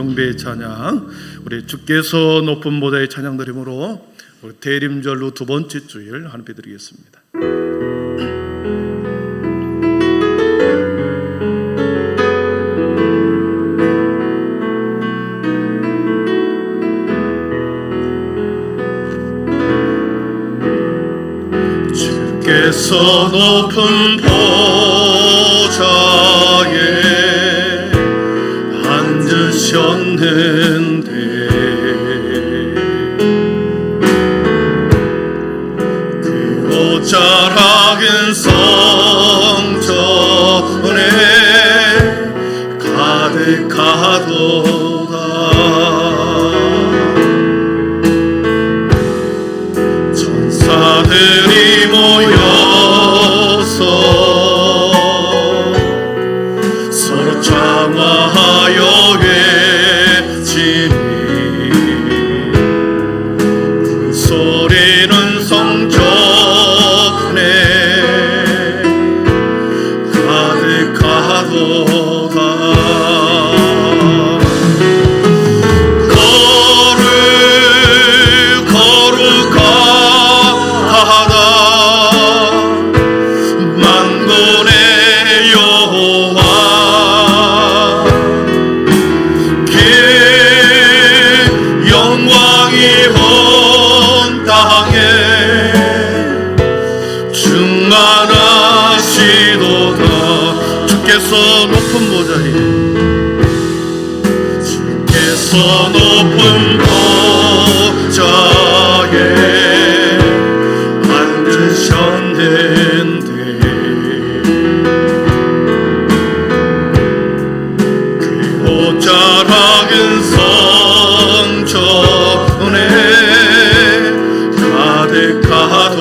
경배의 찬양, 우리 주께서 높은 보좌의 찬양 드림으로 우리 대림절로 두 번째 주일 함께 드리겠습니다. 주께서 높은 보좌에 앉으셨는데 그 옷자락은 성전에 가득하도다. 천사들이 모여서 서로 장화하여 외치니 그 소리는 성전에 가득하도다. 주께서 높은 보좌에 앉으셨는데 그 옷자락은 성전에 가득하도다.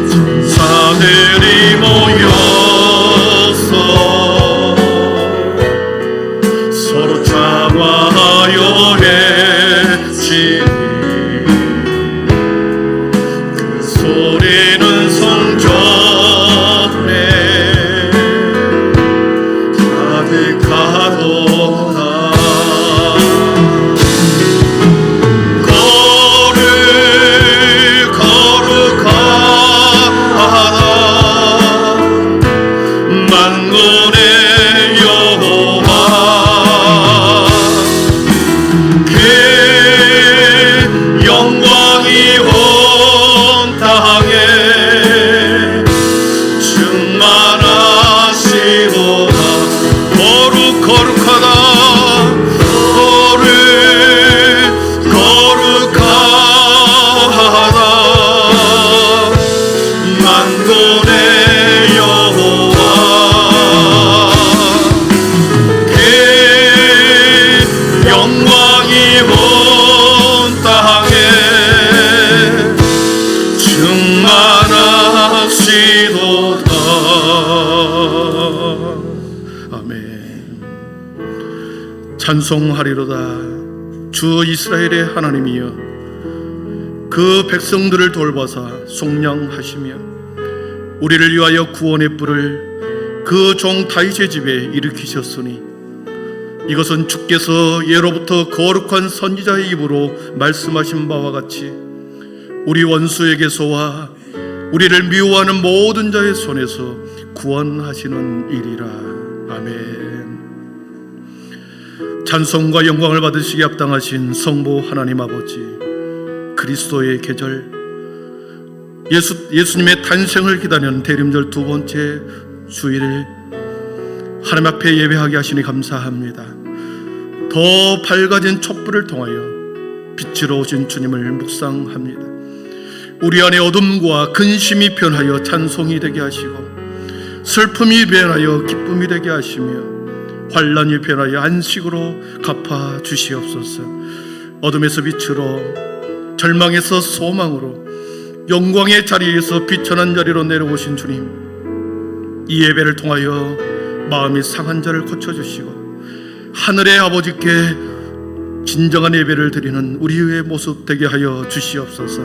천사들이 모여서 서로 장화하여 외치니 그 소리는 성전에 가득하도다. 찬송하리로다. 주 이스라엘의 하나님이여, 그 백성들을 돌보사 속량하시며 우리를 위하여 구원의 뿔을 그 종 다윗의 집에 일으키셨으니 이것은 주께서 예로부터 거룩한 선지자의 입으로 말씀하신 바와 같이 우리 원수에게서와 우리를 미워하는 모든 자의 손에서 구원하시는 일이라. 아멘. 찬송과 영광을 받으시기 합당하신 성부 하나님 아버지, 그리스도의 계절, 예수님의 탄생을 기다리는 대림절 두 번째 주일을 하나님 앞에 예배하게 하시니 감사합니다. 더 밝아진 촛불을 통하여 빛으로 오신 주님을 묵상합니다. 우리 안에 어둠과 근심이 변하여 찬송이 되게 하시고 슬픔이 변하여 기쁨이 되게 하시며 환난이 변하여 안식으로 갚아 주시옵소서. 어둠에서 빛으로, 절망에서 소망으로, 영광의 자리에서 비천한 자리로 내려오신 주님, 이 예배를 통하여 마음이 상한 자를 고쳐주시고 하늘의 아버지께 진정한 예배를 드리는 우리의 모습 되게 하여 주시옵소서.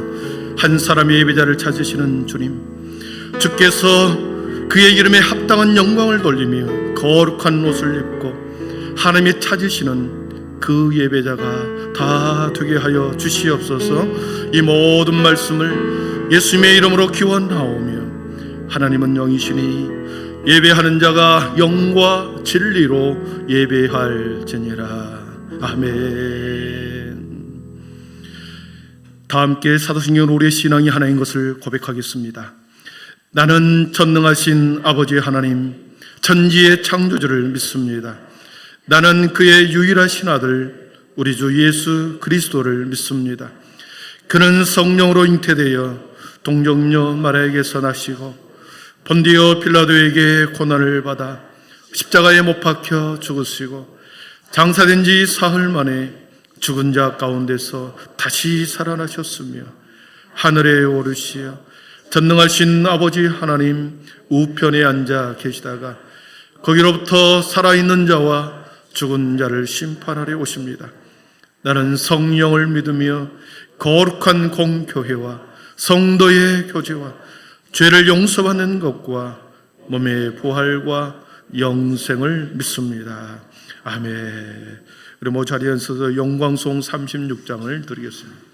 한 사람의 예배자를 찾으시는 주님, 주께서 그의 이름에 합당한 영광을 돌리며 거룩한 옷을 입고 하나님이 찾으시는 그 예배자가 다 되게 하여 주시옵소서. 이 모든 말씀을 예수님의 이름으로 기원하오며, 하나님은 영이시니 예배하는 자가 영과 진리로 예배할지니라. 아멘. 다 함께 사도신경 우리의 신앙이 하나인 것을 고백하겠습니다. 나는 전능하신 아버지 하나님, 천지의 창조주를 믿습니다. 나는 그의 유일하신 아들 우리 주 예수 그리스도를 믿습니다. 그는 성령으로 잉태되어 동정녀 마리아에게서 나시고 본디오 빌라도에게 고난을 받아 십자가에 못 박혀 죽으시고 장사된 지 사흘 만에 죽은 자 가운데서 다시 살아나셨으며 하늘에 오르시어 전능하신 아버지 하나님 우편에 앉아 계시다가 거기로부터 살아있는 자와 죽은 자를 심판하러 오십니다. 나는 성령을 믿으며 거룩한 공교회와 성도의 교제와 죄를 용서받는 것과 몸의 부활과 영생을 믿습니다. 아멘. 우리 모두 자리에 서서 영광송 36장을 드리겠습니다.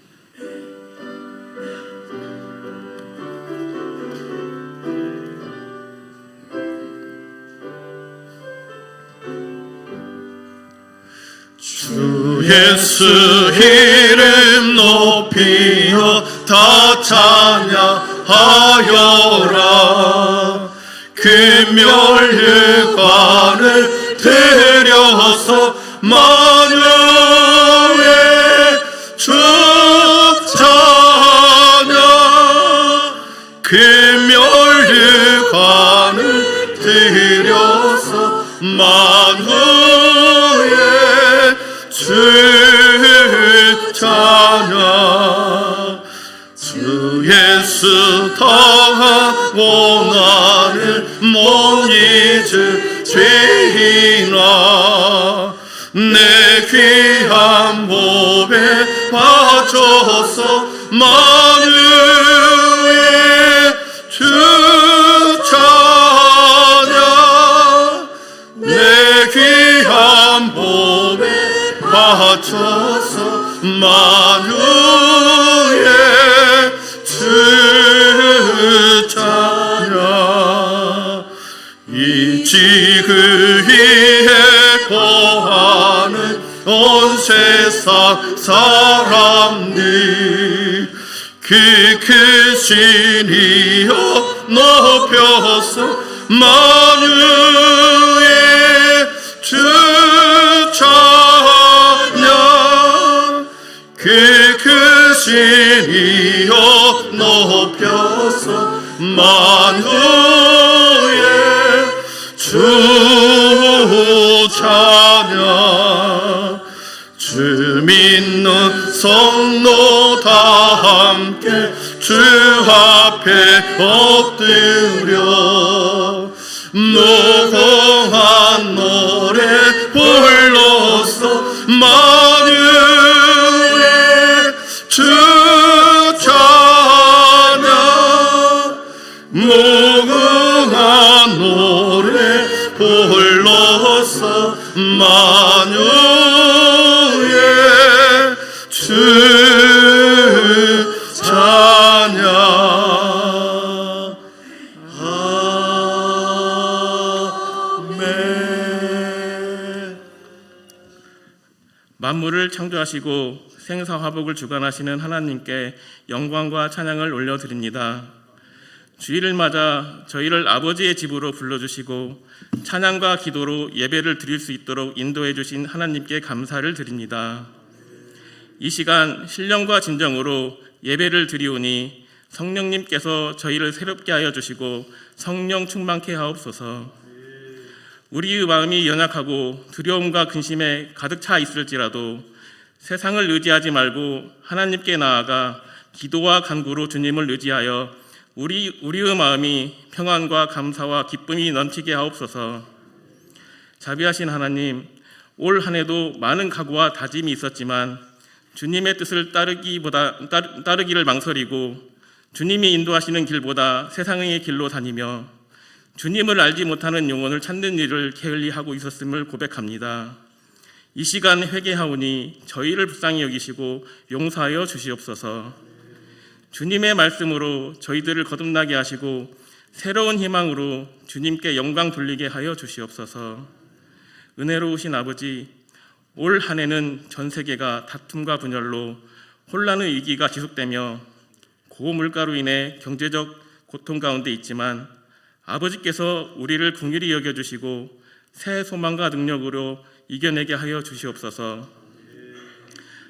주 예수 이름 높이어 다 찬양하여라. 금멸류관을 들여서 만유의 주 찬양. 금멸류관을 들여서 만유의 주 찬양. 주 예수 당하고 나를 못 잊을 죄인아, 내 귀한 몸에 바쳐서 만유의 주 찬양. 내 귀한 몸에 바쳐서 만유의 주 찬양. 이 지구 위에 거하는 온 세상 사람들 그 크신 이여 높여서 만유의 주 찬양. 그 크신 이여 높여서 만유의 주 찬양. 주 믿는 성도 다 함께 주 앞에 엎드려 무궁한 노래 불러서 만유의 주 찬양. 무궁한 노래 불러서 만유의 주 찬양. 아멘. 만물을 창조하시고 생사화복을 주관하시는 하나님께 영광과 찬양을 올려드립니다. 주일을 맞아 저희를 아버지의 집으로 불러주시고 찬양과 기도로 예배를 드릴 수 있도록 인도해 주신 하나님께 감사를 드립니다. 이 시간 신령과 진정으로 예배를 드리오니 성령님께서 저희를 새롭게 하여 주시고 성령 충만케 하옵소서. 우리의 마음이 연약하고 두려움과 근심에 가득 차 있을지라도 세상을 의지하지 말고 하나님께 나아가 기도와 간구로 주님을 의지하여 우리의 마음이 평안과 감사와 기쁨이 넘치게 하옵소서. 자비하신 하나님, 올 한 해도 많은 각오와 다짐이 있었지만 주님의 뜻을 따르기를 망설이고 주님이 인도하시는 길보다 세상의 길로 다니며 주님을 알지 못하는 영혼을 찾는 일을 게을리하고 있었음을 고백합니다. 이 시간 회개하오니 저희를 불쌍히 여기시고 용서하여 주시옵소서. 주님의 말씀으로 저희들을 거듭나게 하시고 새로운 희망으로 주님께 영광 돌리게 하여 주시옵소서. 은혜로우신 아버지, 올 한 해는 전 세계가 다툼과 분열로 혼란의 위기가 지속되며 고물가로 인해 경제적 고통 가운데 있지만 아버지께서 우리를 긍휼히 여겨주시고 새 소망과 능력으로 이겨내게 하여 주시옵소서.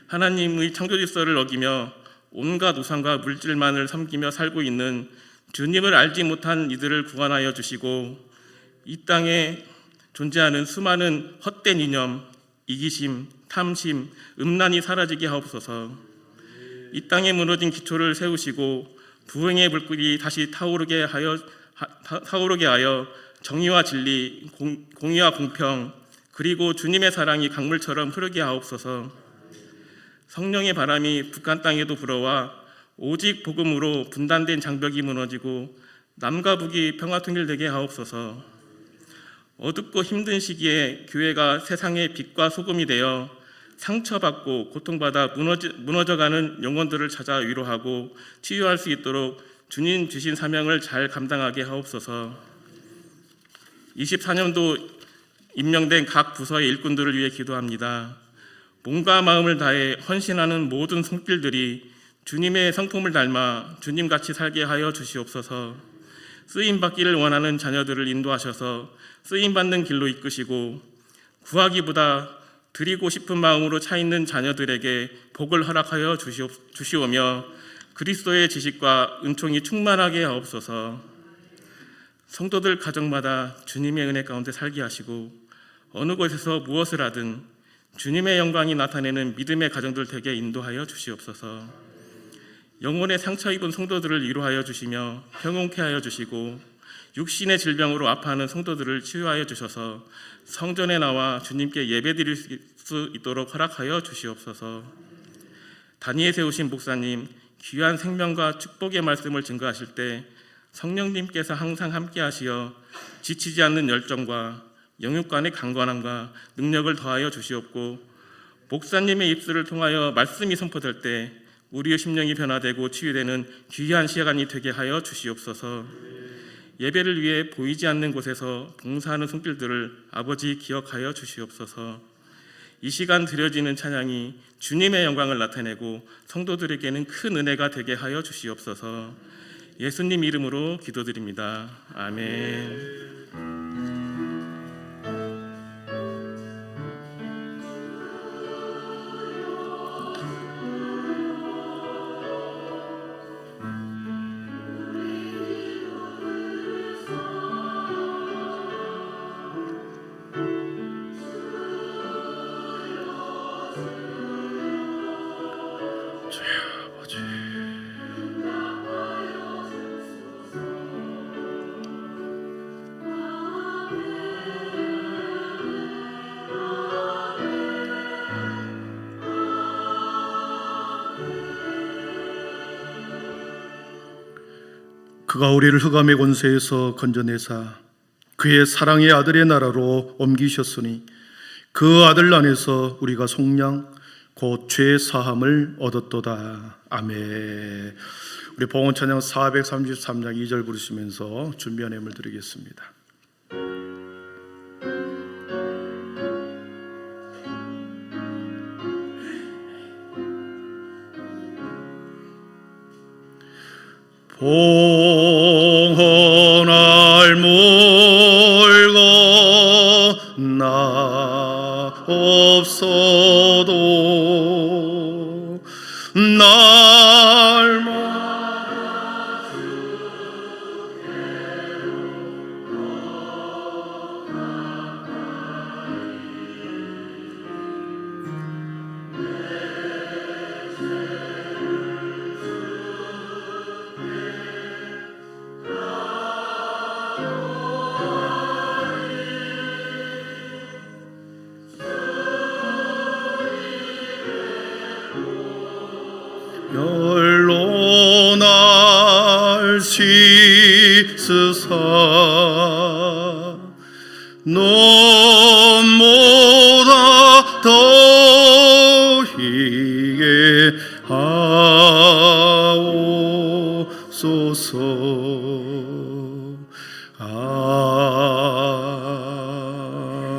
하나님의 창조 질서를 어기며 온갖 우상과 물질만을 섬기며 살고 있는 주님을 알지 못한 이들을 구원하여 주시고 이 땅에 존재하는 수많은 헛된 이념, 이기심, 탐심, 음란이 사라지게 하옵소서. 이 땅에 무너진 기초를 세우시고 부흥의 불길이 다시 타오르게 하여 정의와 진리, 공의와 공평, 그리고 주님의 사랑이 강물처럼 흐르게 하옵소서. 성령의 바람이 북한 땅에도 불어와 오직 복음으로 분단된 장벽이 무너지고 남과 북이 평화통일되게 하옵소서. 어둡고 힘든 시기에 교회가 세상의 빛과 소금이 되어 상처받고 고통받아 무너져가는 영혼들을 찾아 위로하고 치유할 수 있도록 주님 주신 사명을 잘 감당하게 하옵소서. 24년도 임명된 각 부서의 일꾼들을 위해 기도합니다. 몸과 마음을 다해 헌신하는 모든 손길들이 주님의 성품을 닮아 주님같이 살게 하여 주시옵소서. 쓰임받기를 원하는 자녀들을 인도하셔서 쓰임받는 길로 이끄시고 구하기보다 드리고 싶은 마음으로 차 있는 자녀들에게 복을 허락하여 주시오며 그리스도의 지식과 은총이 충만하게 하옵소서. 성도들 가정마다 주님의 은혜 가운데 살게 하시고 어느 곳에서 무엇을 하든 주님의 영광이 나타내는 믿음의 가정들 되게 인도하여 주시옵소서. 영혼의 상처 입은 성도들을 위로하여 주시며 평온케 하여 주시고 육신의 질병으로 아파하는 성도들을 치유하여 주셔서 성전에 나와 주님께 예배드릴 수 있도록 허락하여 주시옵소서. 단위에 세우신 목사님, 귀한 생명과 축복의 말씀을 증거하실 때 성령님께서 항상 함께 하시어 지치지 않는 열정과 영육간의 강건함과 능력을 더하여 주시옵고 목사님의 입술을 통하여 말씀이 선포될 때 우리의 심령이 변화되고 치유되는 귀한 시간이 되게 하여 주시옵소서. 예배를 위해 보이지 않는 곳에서 봉사하는 손길들을 아버지 기억하여 주시옵소서. 이 시간 드려지는 찬양이 주님의 영광을 나타내고 성도들에게는 큰 은혜가 되게 하여 주시옵소서. 예수님 이름으로 기도드립니다. 아멘. 그가 우리를 흑암의 권세에서 건져내사 그의 사랑의 아들의 나라로 옮기셨으니 그 아들 안에서 우리가 속량 곧 죄 사함을 얻었도다. 아멘. 우리 봉헌 찬양 433장 2절 부르시면서 준비한 예물 드리겠습니다. 봉헌할 물고 나 없어도 날마다 열로 날 씻으사 너무나 더히게 하옵소서.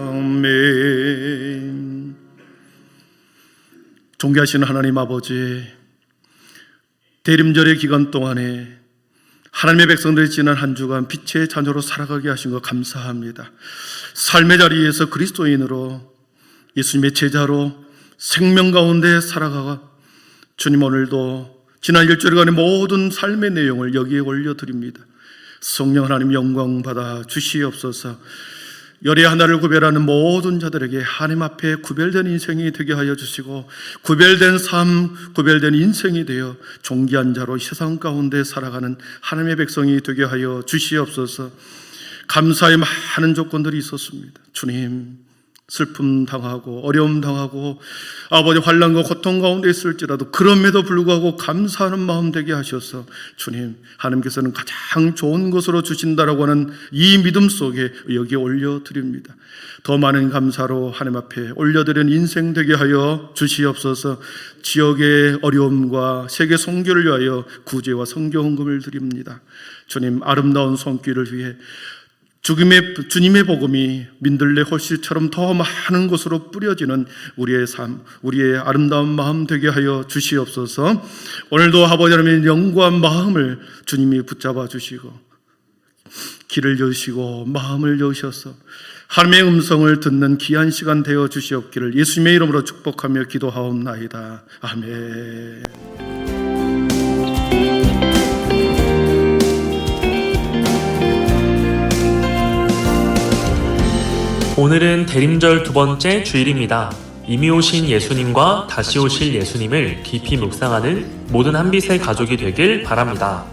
아멘. 존귀하신 하나님 아버지, 대림절의 기간 동안에 하나님의 백성들이 지난 한 주간 빛의 자녀로 살아가게 하신 것 감사합니다. 삶의 자리에서 그리스도인으로 예수님의 제자로 생명 가운데 살아가가 주님, 오늘도 지난 일주일간의 모든 삶의 내용을 여기에 올려드립니다. 성령 하나님 영광 받아 주시옵소서. 열의 하나를 구별하는 모든 자들에게 하나님 앞에 구별된 인생이 되게 하여 주시고, 구별된 삶, 구별된 인생이 되어 존귀한 자로 세상 가운데 살아가는 하나님의 백성이 되게 하여 주시옵소서. 감사의 많은 조건들이 있었습니다. 주님, 슬픔 당하고 어려움 당하고 아버지 환난과 고통 가운데 있을지라도 그럼에도 불구하고 감사하는 마음 되게 하셔서 주님, 하나님께서는 가장 좋은 것으로 주신다라고 하는 이 믿음 속에 여기에 올려드립니다. 더 많은 감사로 하나님 앞에 올려드리는 인생 되게 하여 주시옵소서. 지역의 어려움과 세계 선교를 위하여 구제와 선교 헌금을 드립니다. 주님, 아름다운 손길을 위해 주님의 복음이 민들레 홀씨처럼 더 많은 곳으로 뿌려지는 우리의 삶, 우리의 아름다운 마음 되게 하여 주시옵소서. 오늘도 아버지 하나님의 영광 마음을 주님이 붙잡아 주시고 길을 여시고 마음을 여셔서 하나님의 음성을 듣는 귀한 시간 되어 주시옵기를 예수님의 이름으로 축복하며 기도하옵나이다. 아멘. 오늘은 대림절 두 번째 주일입니다. 이미 오신 예수님과 다시 오실 예수님을 깊이 묵상하는 모든 한빛의 가족이 되길 바랍니다.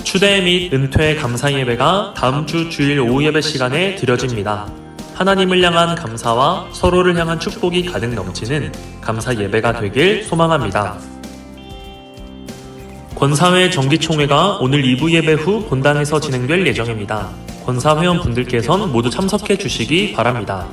추대 및 은퇴 감사 예배가 다음 주 주일 오후 예배 시간에 드려집니다. 하나님을 향한 감사와 서로를 향한 축복이 가득 넘치는 감사 예배가 되길 소망합니다. 권사회 정기총회가 오늘 2부 예배 후 본당에서 진행될 예정입니다. 권사 회원분들께서는 모두 참석해 주시기 바랍니다.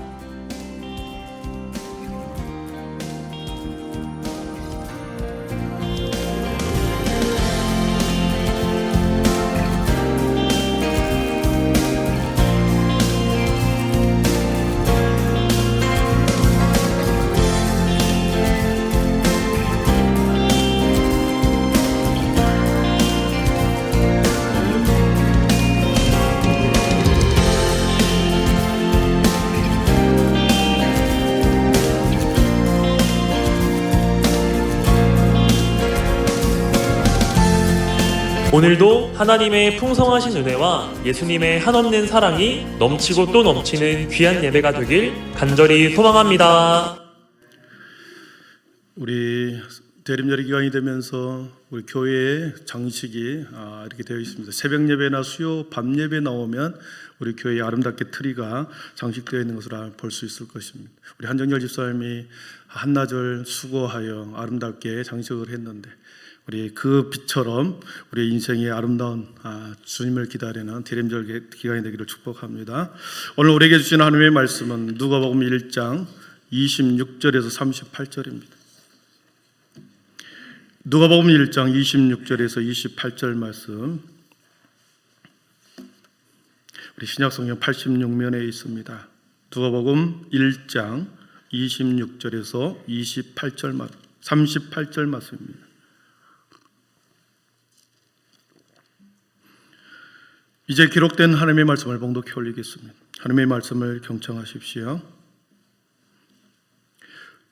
오늘도 하나님의 풍성하신 은혜와 예수님의 한없는 사랑이 넘치고 또 넘치는 귀한 예배가 되길 간절히 소망합니다. 우리 대림절의 기간이 되면서 우리 교회의 장식이 이렇게 되어 있습니다. 새벽 예배나 수요 밤 예배 나오면 우리 교회에 아름답게 트리가 장식되어 있는 것을 볼 수 있을 것입니다. 우리 한정열 집사님이 한나절 수고하여 아름답게 장식을 했는데, 우리 그 빛처럼 우리 인생의 아름다운 주님을 기다리는 대림절 기간이 되기를 축복합니다. 오늘 우리에게 주신 하나님의 말씀은 누가복음 1장 26절에서 38절입니다. 누가복음 1장 26절에서 28절 말씀, 우리 신약성경 86면에 있습니다. 누가복음 1장 26절에서 38절 말씀입니다. 이제 기록된 하나님의 말씀을 봉독해 올리겠습니다. 하나님의 말씀을 경청하십시오.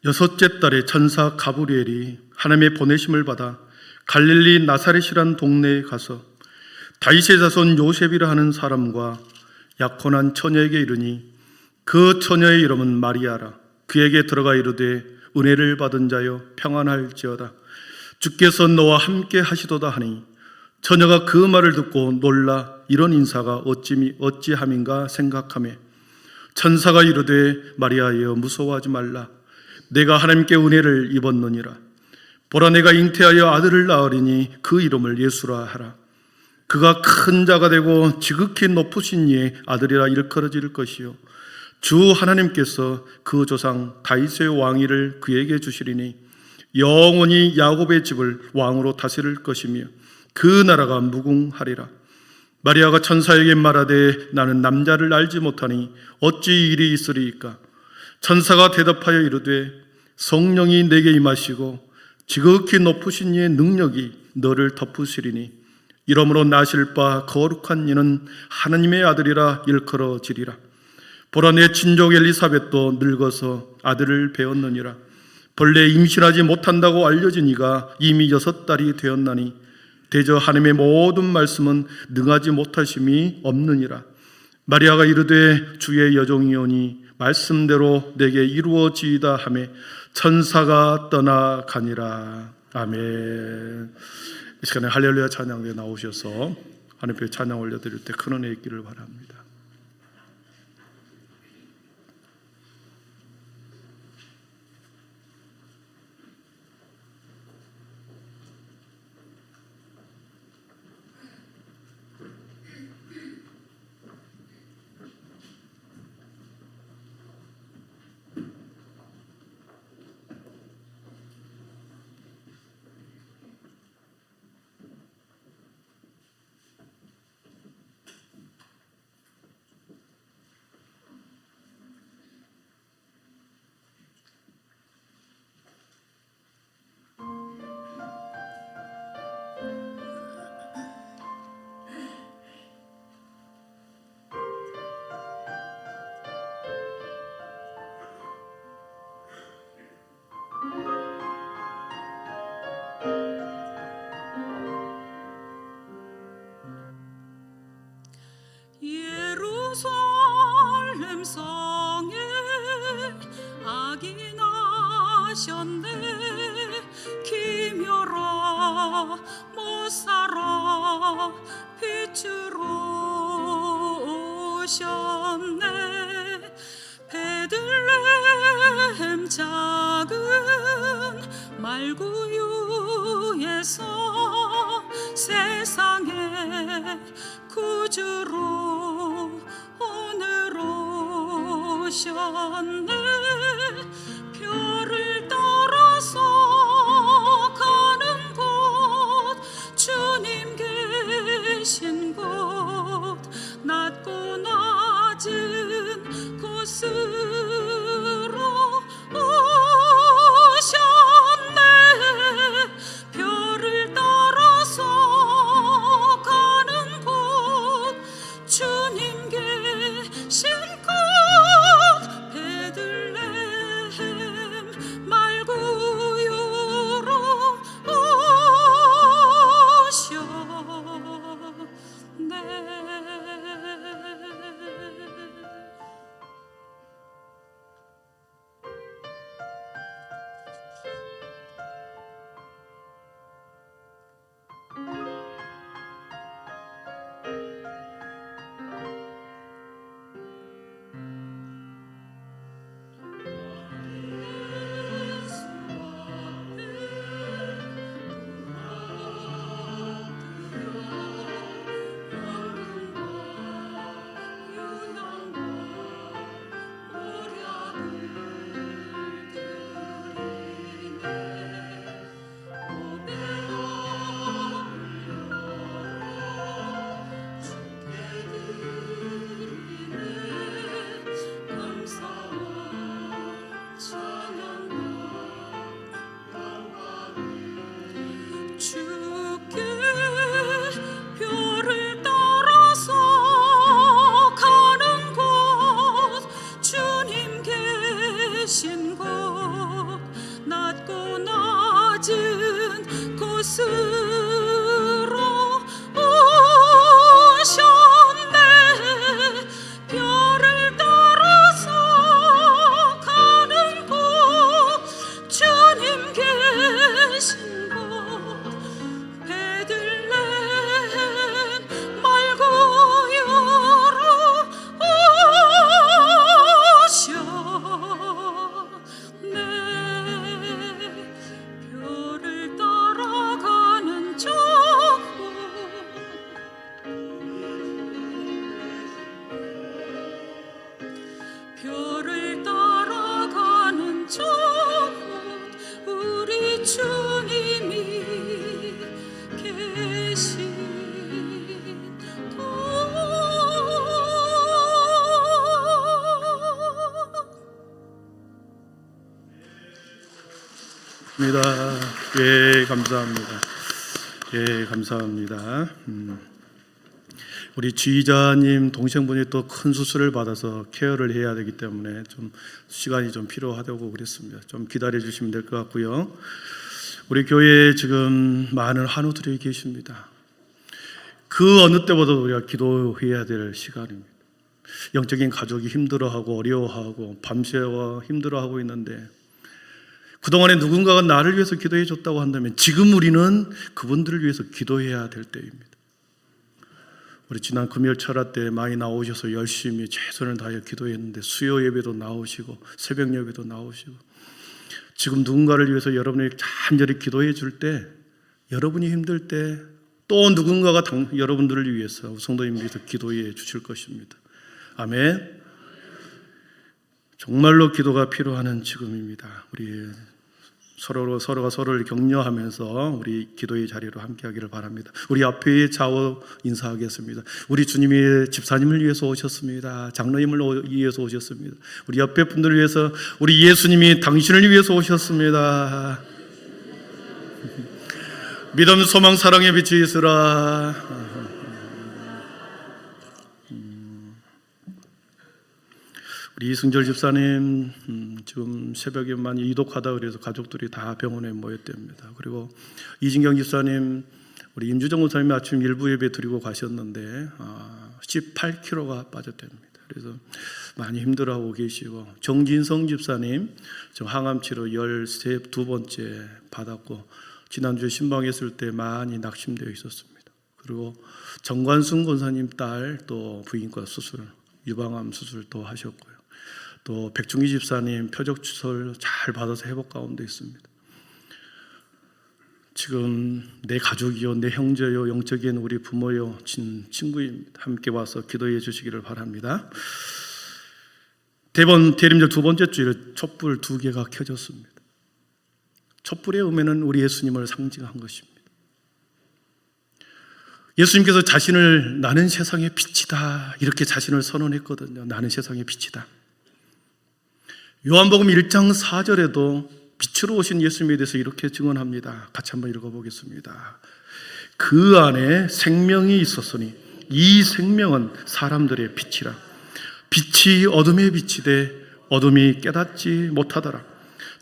여섯째 달에 천사 가브리엘이 하나님의 보내심을 받아 갈릴리 나사렛이란 동네에 가서 다윗의 자손 요셉이라 하는 사람과 약혼한 처녀에게 이르니, 그 처녀의 이름은 마리아라. 그에게 들어가 이르되, 은혜를 받은 자여 평안할지어다. 주께서 너와 함께 하시도다 하니, 처녀가 그 말을 듣고 놀라 이런 인사가 어찌함인가 생각하며 천사가 이르되, 마리아여 무서워하지 말라. 내가 하나님께 은혜를 입었느니라. 보라, 내가 잉태하여 아들을 낳으리니 그 이름을 예수라 하라. 그가 큰 자가 되고 지극히 높으신 이의 아들이라 일컬어질 것이요 주 하나님께서 그 조상 다윗의 왕위를 그에게 주시리니 영원히 야곱의 집을 왕으로 다스릴 것이며 그 나라가 무궁하리라. 마리아가 천사에게 말하되 나는 남자를 알지 못하니 어찌 일이 있으리이까. 천사가 대답하여 이르되 성령이 내게 임하시고 지극히 높으신 이의 능력이 너를 덮으시리니 이러므로 나실 바 거룩한 이는 하나님의 아들이라 일컬어지리라. 보라 내 친족 엘리사벳도 늙어서 아들을 배었느니라. 본래 임신하지 못한다고 알려진 이가 이미 6달이 되었나니 대저 하나님의 모든 말씀은 능하지 못하심이 없느니라. 마리아가 이르되 주의 여종이오니 말씀대로 내게 이루어지이다 하매 천사가 떠나가니라. 아멘. 이 시간에 할렐루야 찬양대에 나오셔서 하나님 앞에 찬양 올려드릴 때 큰 은혜 있기를 바랍니다. 예루살렘 성에 아기 나셨네. 기묘라 못살아 빛으로 오셨네. 베들레헴 작은 말구유에서 세상에 구주로 오늘 오셨네. 별을 따라서 가는 곳 주님 계신 곳 낮고 낮은 곳으로 오셨네. 별을 따라서 가는 곳 주님 계신 곳 베들레헴 예, 감사합니다. 예, 감사합니다. 우리 지휘자님 동생분이 또 큰 수술을 받아서 케어를 해야 되기 때문에 좀 시간이 좀 필요하다고 그랬습니다. 좀 기다려 주시면 될 것 같고요. 우리 교회에 지금 많은 환우들이 계십니다. 그 어느 때보다도 우리가 기도해야 될 시간입니다. 영적인 가족이 힘들어하고 어려워하고 밤새워 힘들어하고 있는데, 그동안에 누군가가 나를 위해서 기도해 줬다고 한다면 지금 우리는 그분들을 위해서 기도해야 될 때입니다. 우리 지난 금요일 철야 때 많이 나오셔서 열심히 최선을 다해 기도했는데, 수요 예배도 나오시고 새벽 예배도 나오시고, 지금 누군가를 위해서 여러분이 간절히 기도해 줄 때, 여러분이 힘들 때 또 누군가가 여러분들을 위해서, 성도님을 위해서 기도해 주실 것입니다. 아멘. 정말로 기도가 필요한 지금입니다. 우리 서로가 서로를 격려하면서 우리 기도의 자리로 함께하기를 바랍니다. 우리 앞에 좌우 인사하겠습니다. 우리 주님이 집사님을 위해서 오셨습니다. 장로님을 위해서 오셨습니다. 우리 옆에 분들을 위해서 우리 예수님이 당신을 위해서 오셨습니다. 믿음, 소망, 사랑의 빛이 있으라. 우리 이승절 집사님 지금 새벽에 많이 이독하다 그래서 가족들이 다 병원에 모였답니다. 그리고 이진경 집사님, 우리 임주정 목사님이 아침 일부 예배 드리고 가셨는데 18kg가 빠졌답니다. 그래서 많이 힘들어하고 계시고, 정진성 집사님 지금 항암 치료 12번째 받았고 지난주에 신방했을 때 많이 낙심되어 있었습니다. 그리고 정관순 권사님 딸 또 부인과 수술, 유방암 수술 또 하셨고요. 또 백중기 집사님 표적 추설 잘 받아서 회복 가운데 있습니다. 지금 내 가족이요, 내 형제요, 영적인 우리 부모요, 친구입니다. 함께 와서 기도해 주시기를 바랍니다. 대림절 두 번째 주일에 촛불 2개가 켜졌습니다. 촛불의 의미는 우리 예수님을 상징한 것입니다. 예수님께서 자신을 나는 세상의 빛이다 이렇게 자신을 선언했거든요. 나는 세상의 빛이다. 요한복음 1장 4절에도 빛으로 오신 예수님에 대해서 이렇게 증언합니다. 같이 한번 읽어보겠습니다. 그 안에 생명이 있었으니 이 생명은 사람들의 빛이라. 빛이 어둠의 빛이되 어둠이 깨닫지 못하더라.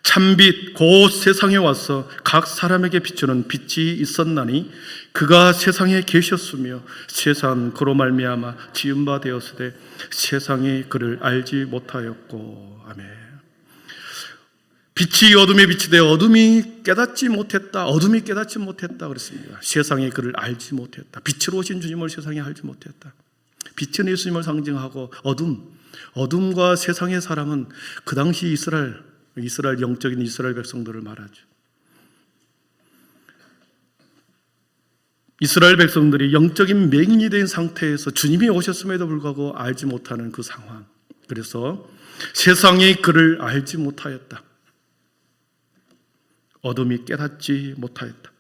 참빛 곧 세상에 와서 각 사람에게 비추는 빛이 있었나니 그가 세상에 계셨으며 세상 그로 말미암아 지은 바 되었으되 세상이 그를 알지 못하였고. 아멘. 빛이 어둠의 빛이 되어 어둠이 깨닫지 못했다. 어둠이 깨닫지 못했다 그랬습니다. 세상이 그를 알지 못했다. 빛으로 오신 주님을 세상이 알지 못했다. 빛은 예수님을 상징하고 어둠과 세상의 사랑은 그 당시 이스라엘 영적인 이스라엘 백성들을 말하죠. 이스라엘 백성들이 영적인 맹인이 된 상태에서 주님이 오셨음에도 불구하고 알지 못하는 그 상황. 그래서 세상이 그를 알지 못하였다. 어둠이 깨닫지 못하였다.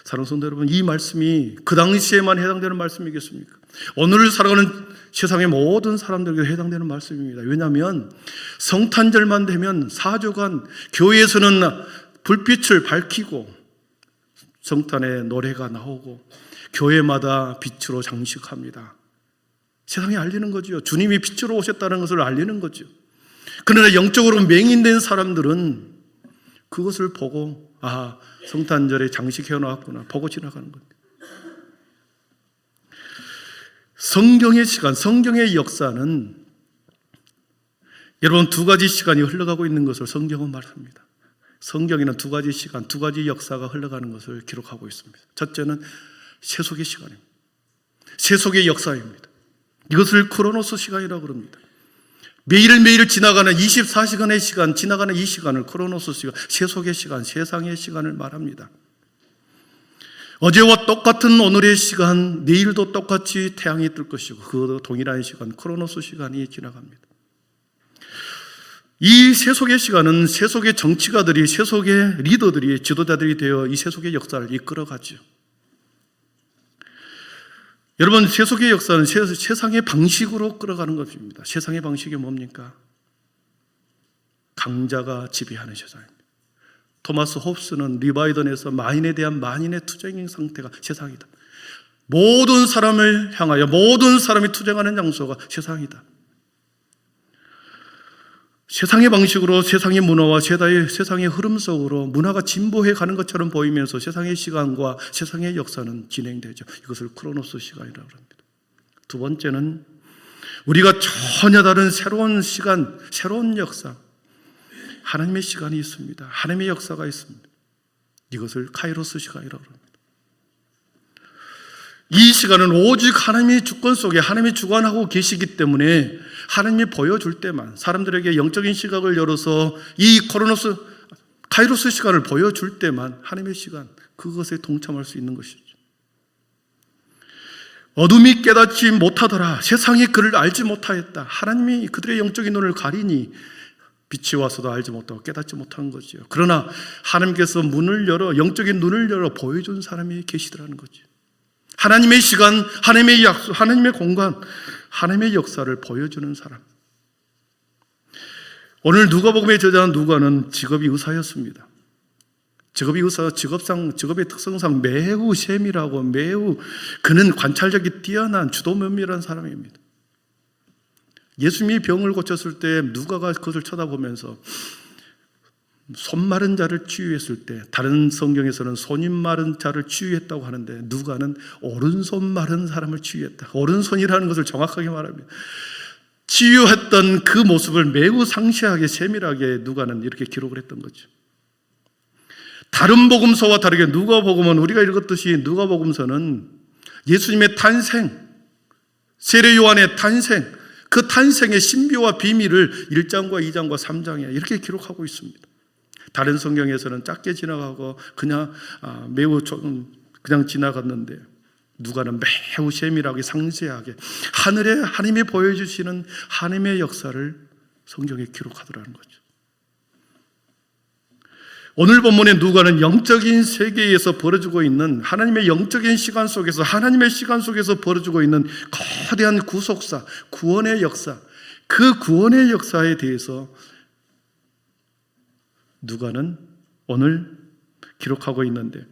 사랑하는 성도 여러분, 이 말씀이 그 당시에만 해당되는 말씀이겠습니까? 오늘 살아가는 세상의 모든 사람들에게 해당되는 말씀입니다. 왜냐하면 성탄절만 되면 4주간 교회에서는 불빛을 밝히고 성탄의 노래가 나오고 교회마다 빛으로 장식합니다. 세상에 알리는 거죠. 주님이 빛으로 오셨다는 것을 알리는 거죠. 그러나 영적으로 맹인된 사람들은 그것을 보고 성탄절에 장식해 놨구나 보고 지나가는 겁니다. 성경의 시간, 성경의 역사는 여러분 2가지 시간이 흘러가고 있는 것을 성경은 말합니다. 성경에는 2가지 시간, 2가지 역사가 흘러가는 것을 기록하고 있습니다. 첫째는 세속의 시간입니다. 세속의 역사입니다. 이것을 크로노스 시간이라고 그럽니다. 매일매일 지나가는 24시간의 시간, 지나가는 이 시간을 크로노스 시간, 세속의 시간, 세상의 시간을 말합니다. 어제와 똑같은 오늘의 시간, 내일도 똑같이 태양이 뜰 것이고 그것도 동일한 시간, 크로노스 시간이 지나갑니다. 이 세속의 시간은 세속의 정치가들이, 세속의 리더들이, 지도자들이 되어 이 세속의 역사를 이끌어가죠. 여러분, 세속의 역사는 세상의 방식으로 끌어가는 것입니다. 세상의 방식이 뭡니까? 강자가 지배하는 세상입니다. 토마스 홉스는 리바이던에서 만인에 대한 만인의 투쟁인 상태가 세상이다. 모든 사람을 향하여 모든 사람이 투쟁하는 장소가 세상이다. 세상의 방식으로 세상의 문화와 세상의 흐름 속으로 문화가 진보해 가는 것처럼 보이면서 세상의 시간과 세상의 역사는 진행되죠. 이것을 크로노스 시간이라고 합니다. 두 번째는 우리가 전혀 다른 새로운 시간, 새로운 역사, 하나님의 시간이 있습니다. 하나님의 역사가 있습니다. 이것을 카이로스 시간이라고 합니다. 이 시간은 오직 하나님의 주권 속에 하나님이 주관하고 계시기 때문에 하나님이 보여줄 때만, 사람들에게 영적인 시각을 열어서 이 카이로스 시간을 보여줄 때만 하나님의 시간, 그것에 동참할 수 있는 것이죠. 어둠이 깨닫지 못하더라. 세상이 그를 알지 못하였다. 하나님이 그들의 영적인 눈을 가리니 빛이 와서도 알지 못하고 깨닫지 못한 거죠. 그러나 하나님께서 문을 열어, 영적인 눈을 열어 보여준 사람이 계시더라는 거죠. 하나님의 시간, 하나님의 약속, 하나님의 공간, 하나님의 역사를 보여주는 사람. 오늘 누가복음에 저자한 누가는 직업이 의사였습니다. 직업이 의사, 직업의 특성상 매우 세밀하고 매우 그는 관찰력이 뛰어난 주도 면밀한 사람입니다. 예수님이 병을 고쳤을 때 누가가 그것을 쳐다보면서 손 마른 자를 치유했을 때, 다른 성경에서는 손이 마른 자를 치유했다고 하는데 누가는 오른손 마른 사람을 치유했다. 오른손이라는 것을 정확하게 말합니다. 치유했던 그 모습을 매우 상세하게 세밀하게 누가는 이렇게 기록을 했던 거죠. 다른 복음서와 다르게 누가복음은 우리가 읽었듯이 누가복음서는 예수님의 탄생, 세례 요한의 탄생, 그 탄생의 신비와 비밀을 1장과 2장과 3장에 이렇게 기록하고 있습니다. 다른 성경에서는 짧게 지나가고 그냥 그냥 지나갔는데 누가는 매우 세밀하게 상세하게 하나님이 보여주시는 하나님의 역사를 성경에 기록하더라는 거죠. 오늘 본문의 누가는 영적인 세계에서 벌어지고 있는 하나님의 영적인 시간 속에서, 하나님의 시간 속에서 벌어지고 있는 거대한 구속사, 구원의 역사, 그 구원의 역사에 대해서 누가는 오늘 기록하고 있는데,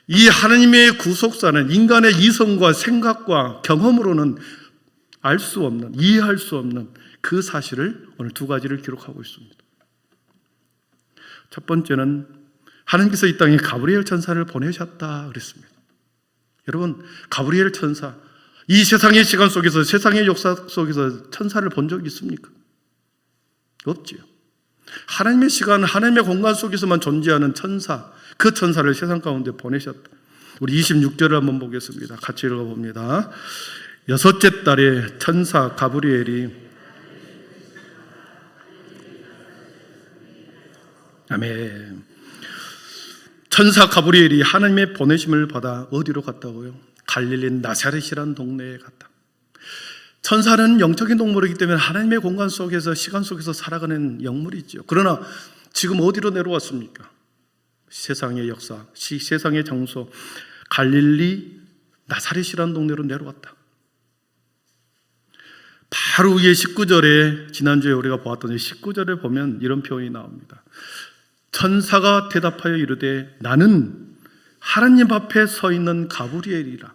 이 하나님의 구속사는 인간의 이성과 생각과 경험으로는 알 수 없는, 이해할 수 없는 그 사실을 오늘 두 가지를 기록하고 있습니다. 첫 번째는 하나님께서 이 땅에 가브리엘 천사를 보내셨다 그랬습니다. 여러분, 가브리엘 천사, 이 세상의 시간 속에서, 세상의 역사 속에서 천사를 본 적이 있습니까? 없지요. 하나님의 시간, 하나님의 공간 속에서만 존재하는 천사, 그 천사를 세상 가운데 보내셨다. 우리 26절을 한번 보겠습니다. 같이 읽어봅니다. 여섯째 달에 천사 가브리엘이, 아멘. 천사 가브리엘이 하나님의 보내심을 받아 어디로 갔다고요? 갈릴리 나사렛이라는 동네에 갔다. 천사는 영적인 동물이기 때문에 하나님의 공간 속에서, 시간 속에서 살아가는 영물이죠. 그러나 지금 어디로 내려왔습니까? 세상의 역사, 세상의 장소, 갈릴리 나사렛이라는 동네로 내려왔다. 바로 위에 19절에, 지난주에 우리가 보았던 19절에 보면 이런 표현이 나옵니다. 천사가 대답하여 이르되 나는 하나님 앞에 서 있는 가브리엘이라.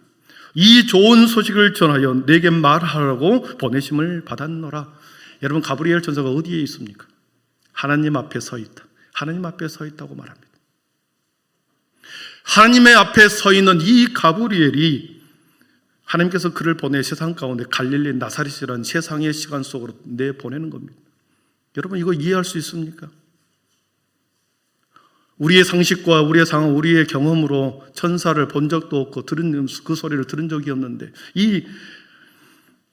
이 좋은 소식을 전하여 내게 말하라고 보내심을 받았노라. 여러분, 가브리엘 천사가 어디에 있습니까? 하나님 앞에 서 있다. 하나님 앞에 서 있다고 말합니다. 하나님의 앞에 서 있는 이 가브리엘이 하나님께서 그를 보내 세상 가운데 갈릴리 나사렛이라는 세상의 시간 속으로 내보내는 겁니다. 여러분, 이거 이해할 수 있습니까? 우리의 상식과 우리의 상황, 우리의 경험으로 천사를 본 적도 없고 그 소리를 들은 적이 없는데 이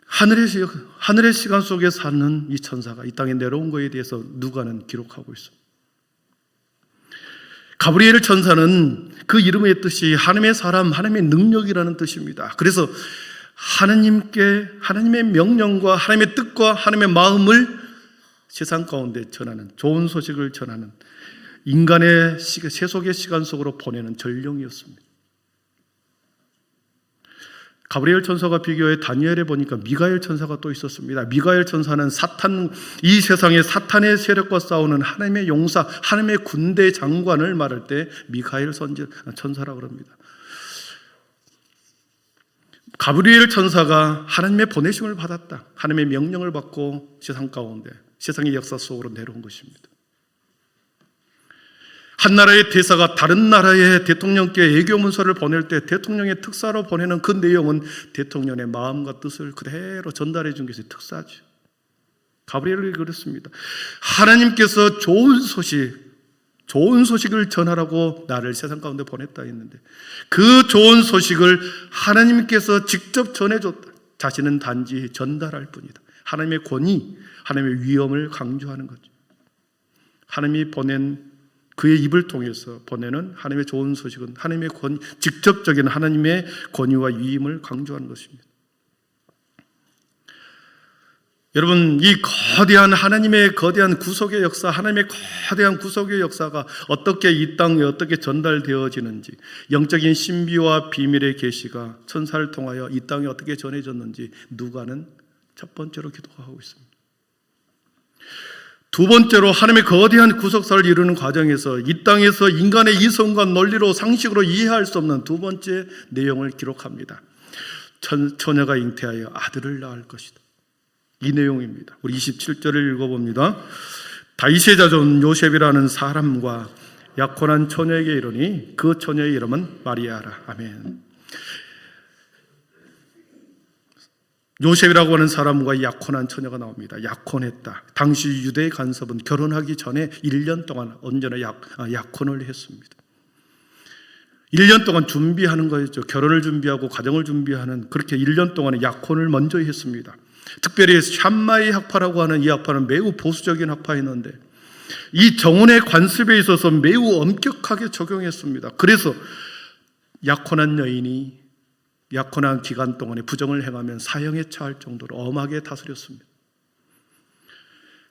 하늘의 시간 속에 사는 이 천사가 이 땅에 내려온 것에 대해서 누가는 기록하고 있습니다. 가브리엘 천사는 그 이름의 뜻이 하나님의 사람, 하나님의 능력이라는 뜻입니다. 그래서 하나님의 명령과 하나님의 뜻과 하나님의 마음을 세상 가운데 전하는, 좋은 소식을 전하는 인간의 세속의 시간 속으로 보내는 전령이었습니다. 가브리엘 천사가 비교해 다니엘에 보니까 미가엘 천사가 또 있었습니다. 미가엘 천사는 이 세상의 사탄의 세력과 싸우는 하나님의 용사, 하나님의 군대 장관을 말할 때 미가엘 천사라고 합니다. 가브리엘 천사가 하나님의 보내심을 받았다. 하나님의 명령을 받고 세상 가운데, 세상의 역사 속으로 내려온 것입니다. 한 나라의 대사가 다른 나라의 대통령께 애교 문서를 보낼 때 대통령의 특사로 보내는 그 내용은 대통령의 마음과 뜻을 그대로 전달해 준 것이 특사죠. 가브리엘이 그렇습니다. 하나님께서 좋은 소식을 전하라고 나를 세상 가운데 보냈다 했는데 그 좋은 소식을 하나님께서 직접 전해줬다. 자신은 단지 전달할 뿐이다. 하나님의 권위, 하나님의 위엄을 강조하는 거죠. 하나님이 보낸 그의 입을 통해서 보내는 하나님의 좋은 소식은 하나님의 직접적인 하나님의 권위와 위임을 강조하는 것입니다. 여러분, 이 거대한 하나님의 거대한 구속의 역사, 하나님의 거대한 구속의 역사가 어떻게 이 땅에 어떻게 전달되어지는지, 영적인 신비와 비밀의 계시가 천사를 통하여 이 땅에 어떻게 전해졌는지 누가는 첫 번째로 기록하고 있습니다. 두 번째로 하나님의 거대한 구속사를 이루는 과정에서 이 땅에서 인간의 이성과 논리로 상식으로 이해할 수 없는 두 번째 내용을 기록합니다. 처녀가 잉태하여 아들을 낳을 것이다. 이 내용입니다. 우리 27절을 읽어봅니다. 다윗의 자손 요셉이라는 사람과 약혼한 처녀에게 이르니 그 처녀의 이름은 마리아라. 아멘. 요셉이라고 하는 사람과 약혼한 처녀가 나옵니다. 약혼했다. 당시 유대 간섭은 결혼하기 전에 1년 동안 언제나 약혼을 했습니다. 1년 동안 준비하는 거였죠. 결혼을 준비하고 가정을 준비하는, 그렇게 1년 동안의 약혼을 먼저 했습니다. 특별히 샴마이 학파라고 하는 이 학파는 매우 보수적인 학파였는데 이 정혼의 관습에 있어서 매우 엄격하게 적용했습니다. 그래서 약혼한 여인이 약혼한 기간 동안에 부정을 행하면 사형에 처할 정도로 엄하게 다스렸습니다.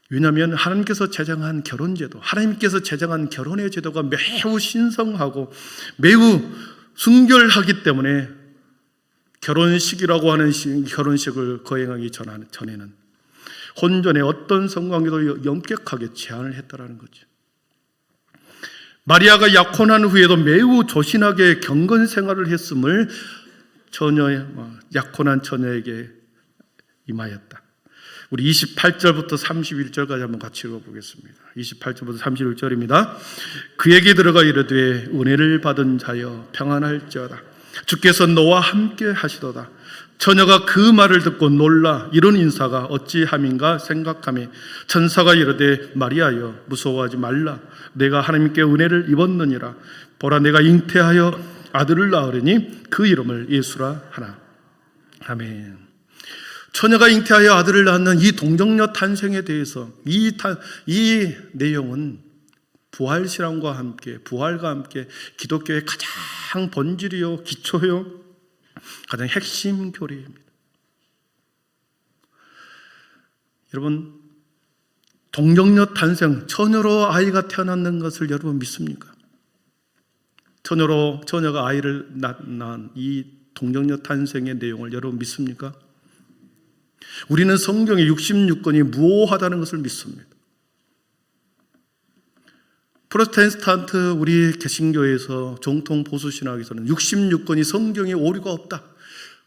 왜냐하면 하나님께서 제정한 결혼제도, 하나님께서 제정한 결혼의 제도가 매우 신성하고 매우 순결하기 때문에 결혼식이라고 하는 결혼식을 거행하기 전에는 혼전의 어떤 성관계도 엄격하게 제한을 했다라는 거죠. 마리아가 약혼한 후에도 매우 조신하게 경건 생활을 했음을 약혼한 처녀에게 임하였다. 우리 28절부터 31절까지 한번 같이 읽어보겠습니다. 28절부터 31절입니다. 그에게 들어가 이르되 은혜를 받은 자여 평안할지어다. 주께서 너와 함께 하시도다. 처녀가 그 말을 듣고 놀라 이런 인사가 어찌함인가 생각하며 천사가 이르되 마리아여 무서워하지 말라. 내가 하나님께 은혜를 입었느니라. 보라 내가 잉태하여 아들을 낳으리니 그 이름을 예수라 하나. 아멘. 처녀가 잉태하여 아들을 낳는 이 동정녀 탄생에 대해서 이 내용은 부활신앙과 함께, 부활과 함께 기독교의 가장 본질이요 기초요 가장 핵심 교리입니다. 여러분, 동정녀 탄생, 처녀로 아이가 태어났는 것을 여러분 믿습니까? 처녀가 아이를 낳은 이 동정녀 탄생의 내용을 여러분 믿습니까? 우리는 성경의 66권이 무오하다는 것을 믿습니다. 프로테스탄트 우리 개신교에서 정통 보수신학에서는 66권이 성경에 오류가 없다,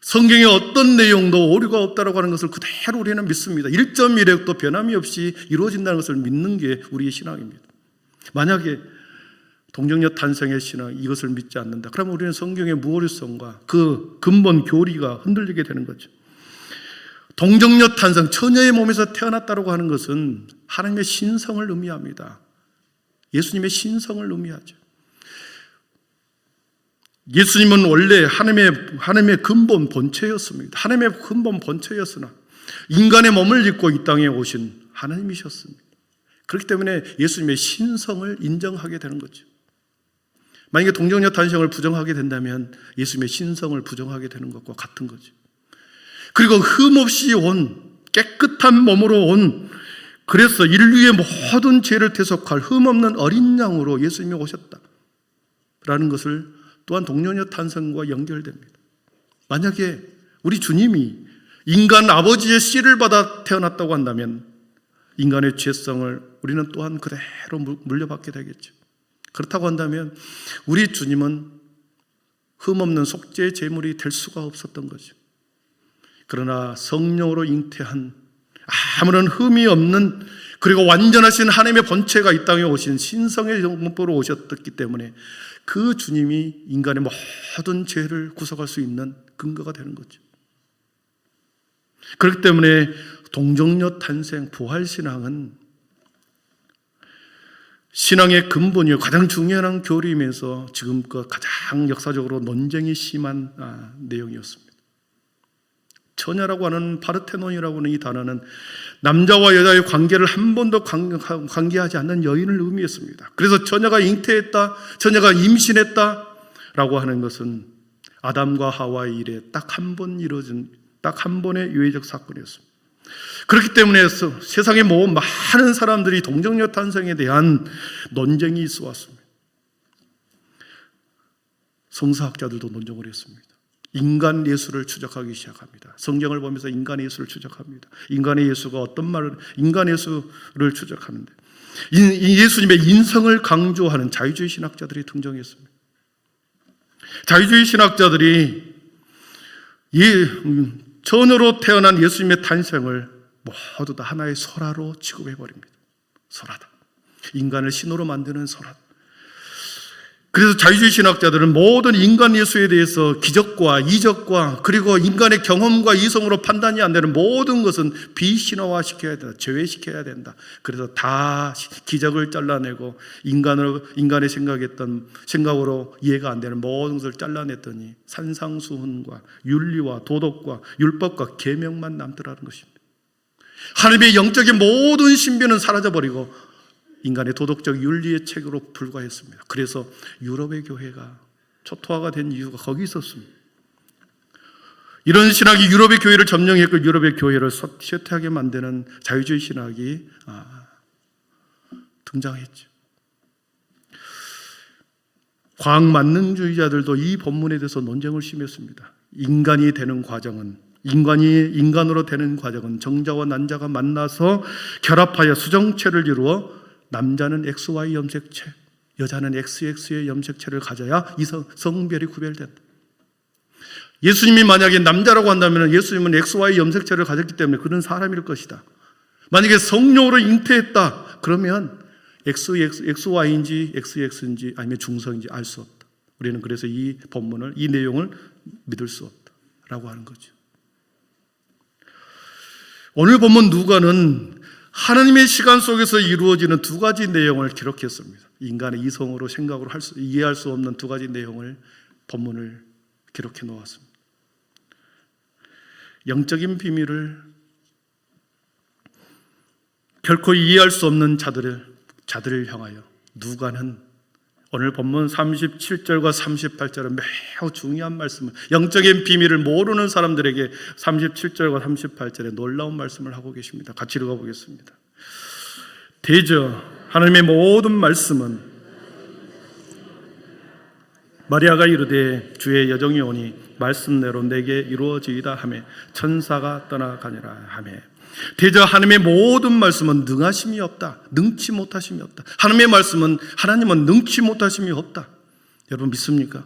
성경의 어떤 내용도 오류가 없다라고 하는 것을 그대로 우리는 믿습니다. 1.1획도 변함이 없이 이루어진다는 것을 믿는 게 우리의 신앙입니다. 만약에 동정녀 탄생의 신앙 이것을 믿지 않는다, 그러면 우리는 성경의 무오류성과 그 근본 교리가 흔들리게 되는 거죠. 동정녀 탄생, 처녀의 몸에서 태어났다고 하는 것은 하나님의 신성을 의미합니다. 예수님의 신성을 의미하죠. 예수님은 원래 하나님의 근본 본체였습니다. 하나님의 근본 본체였으나 인간의 몸을 입고 이 땅에 오신 하나님이셨습니다. 그렇기 때문에 예수님의 신성을 인정하게 되는 거죠. 만약에 동정녀 탄생을 부정하게 된다면 예수님의 신성을 부정하게 되는 것과 같은 거죠. 그리고 흠없이 온 깨끗한 몸으로 온, 그래서 인류의 모든 죄를 대속할 흠없는 어린 양으로 예수님이 오셨다라는 것을 또한 동정녀 탄생과 연결됩니다. 만약에 우리 주님이 인간 아버지의 씨를 받아 태어났다고 한다면 인간의 죄성을 우리는 또한 그대로 물려받게 되겠죠. 그렇다고 한다면 우리 주님은 흠없는 속죄의 제물이 될 수가 없었던 거죠. 그러나 성령으로 잉태한 아무런 흠이 없는 그리고 완전하신 하나님의 본체가 이 땅에 오신 신성의 영포로 오셨기 때문에 그 주님이 인간의 모든 죄를 구속할 수 있는 근거가 되는 거죠. 그렇기 때문에 동정녀 탄생, 부활신앙은 신앙의 근본이요 가장 중요한 교리이면서 지금껏 가장 역사적으로 논쟁이 심한 내용이었습니다. 처녀라고 하는 파르테논이라고 하는 이 단어는 남자와 여자의 관계를 한 번도 관계하지 않는 여인을 의미했습니다. 그래서 처녀가 잉태했다, 처녀가 임신했다라고 하는 것은 아담과 하와의 일에 딱 한 번 이루어진 딱 한 번의 유해적 사건이었습니다. 그렇기 때문에 세상에 많은 사람들이 동정녀 탄생에 대한 논쟁이 있어 왔습니다. 성서학자들도 논쟁을 했습니다. 인간 예수를 추적하기 시작합니다. 성경을 보면서 인간 예수를 추적합니다. 인간의 예수가 어떤 말을, 인간 예수를 추적하는데 예수님의 인성을 강조하는 자유주의 신학자들이 등장했습니다. 자유주의 신학자들이 처녀로 태어난 예수님의 탄생을 모두 다 하나의 설화로 취급해버립니다. 설화다. 인간을 신으로 만드는 설화. 그래서 자유주의 신학자들은 모든 인간 예수에 대해서 기적과 이적과 그리고 인간의 경험과 이성으로 판단이 안 되는 모든 것은 비신화화시켜야 된다. 제외시켜야 된다. 그래서 다 기적을 잘라내고 인간의 생각으로 이해가 안 되는 모든 것을 잘라냈더니 산상수훈과 윤리와 도덕과 율법과 계명만 남더라는 것입니다. 하나님의 영적인 모든 신비는 사라져버리고 인간의 도덕적 윤리의 책으로 불과했습니다. 그래서 유럽의 교회가 초토화가 된 이유가 거기 있었습니다. 이런 신학이 유럽의 교회를 점령했고 유럽의 교회를 쇠퇴하게 만드는 자유주의 신학이 등장했죠. 과학만능주의자들도 이 본문에 대해서 논쟁을 심했습니다. 인간이 되는 과정은 인간으로 되는 과정은 정자와 난자가 만나서 결합하여 수정체를 이루어 남자는 XY 염색체, 여자는 XX의 염색체를 가져야 이 성별이 구별된다. 예수님이 만약에 남자라고 한다면 예수님은 XY 염색체를 가졌기 때문에 그런 사람일 것이다. 만약에 성령으로 잉태했다 그러면 XY인지 XX인지 아니면 중성인지 알 수 없다. 우리는 그래서 이 본문을, 이 내용을 믿을 수 없다라고 하는 거죠. 오늘 본문 누가는 하나님의 시간 속에서 이루어지는 두 가지 내용을 기록했습니다. 인간의 이성으로 생각으로 이해할 수 없는 두 가지 내용을 본문을 기록해 놓았습니다. 영적인 비밀을 결코 이해할 수 없는 자들을 향하여 누가는 오늘 본문 37절과 38절은 매우 중요한 말씀을, 영적인 비밀을 모르는 사람들에게 37절과 38절에 놀라운 말씀을 하고 계십니다. 같이 읽어보겠습니다. 대저 하나님의 모든 말씀은 마리아가 이르되 주의 여정이 오니 말씀대로 내게 이루어지이다 하매 천사가 떠나가니라 하매. 대저 하나님의 모든 말씀은 능하심이 없다. 능치 못하심이 없다. 하나님은 능치 못하심이 없다. 여러분 믿습니까?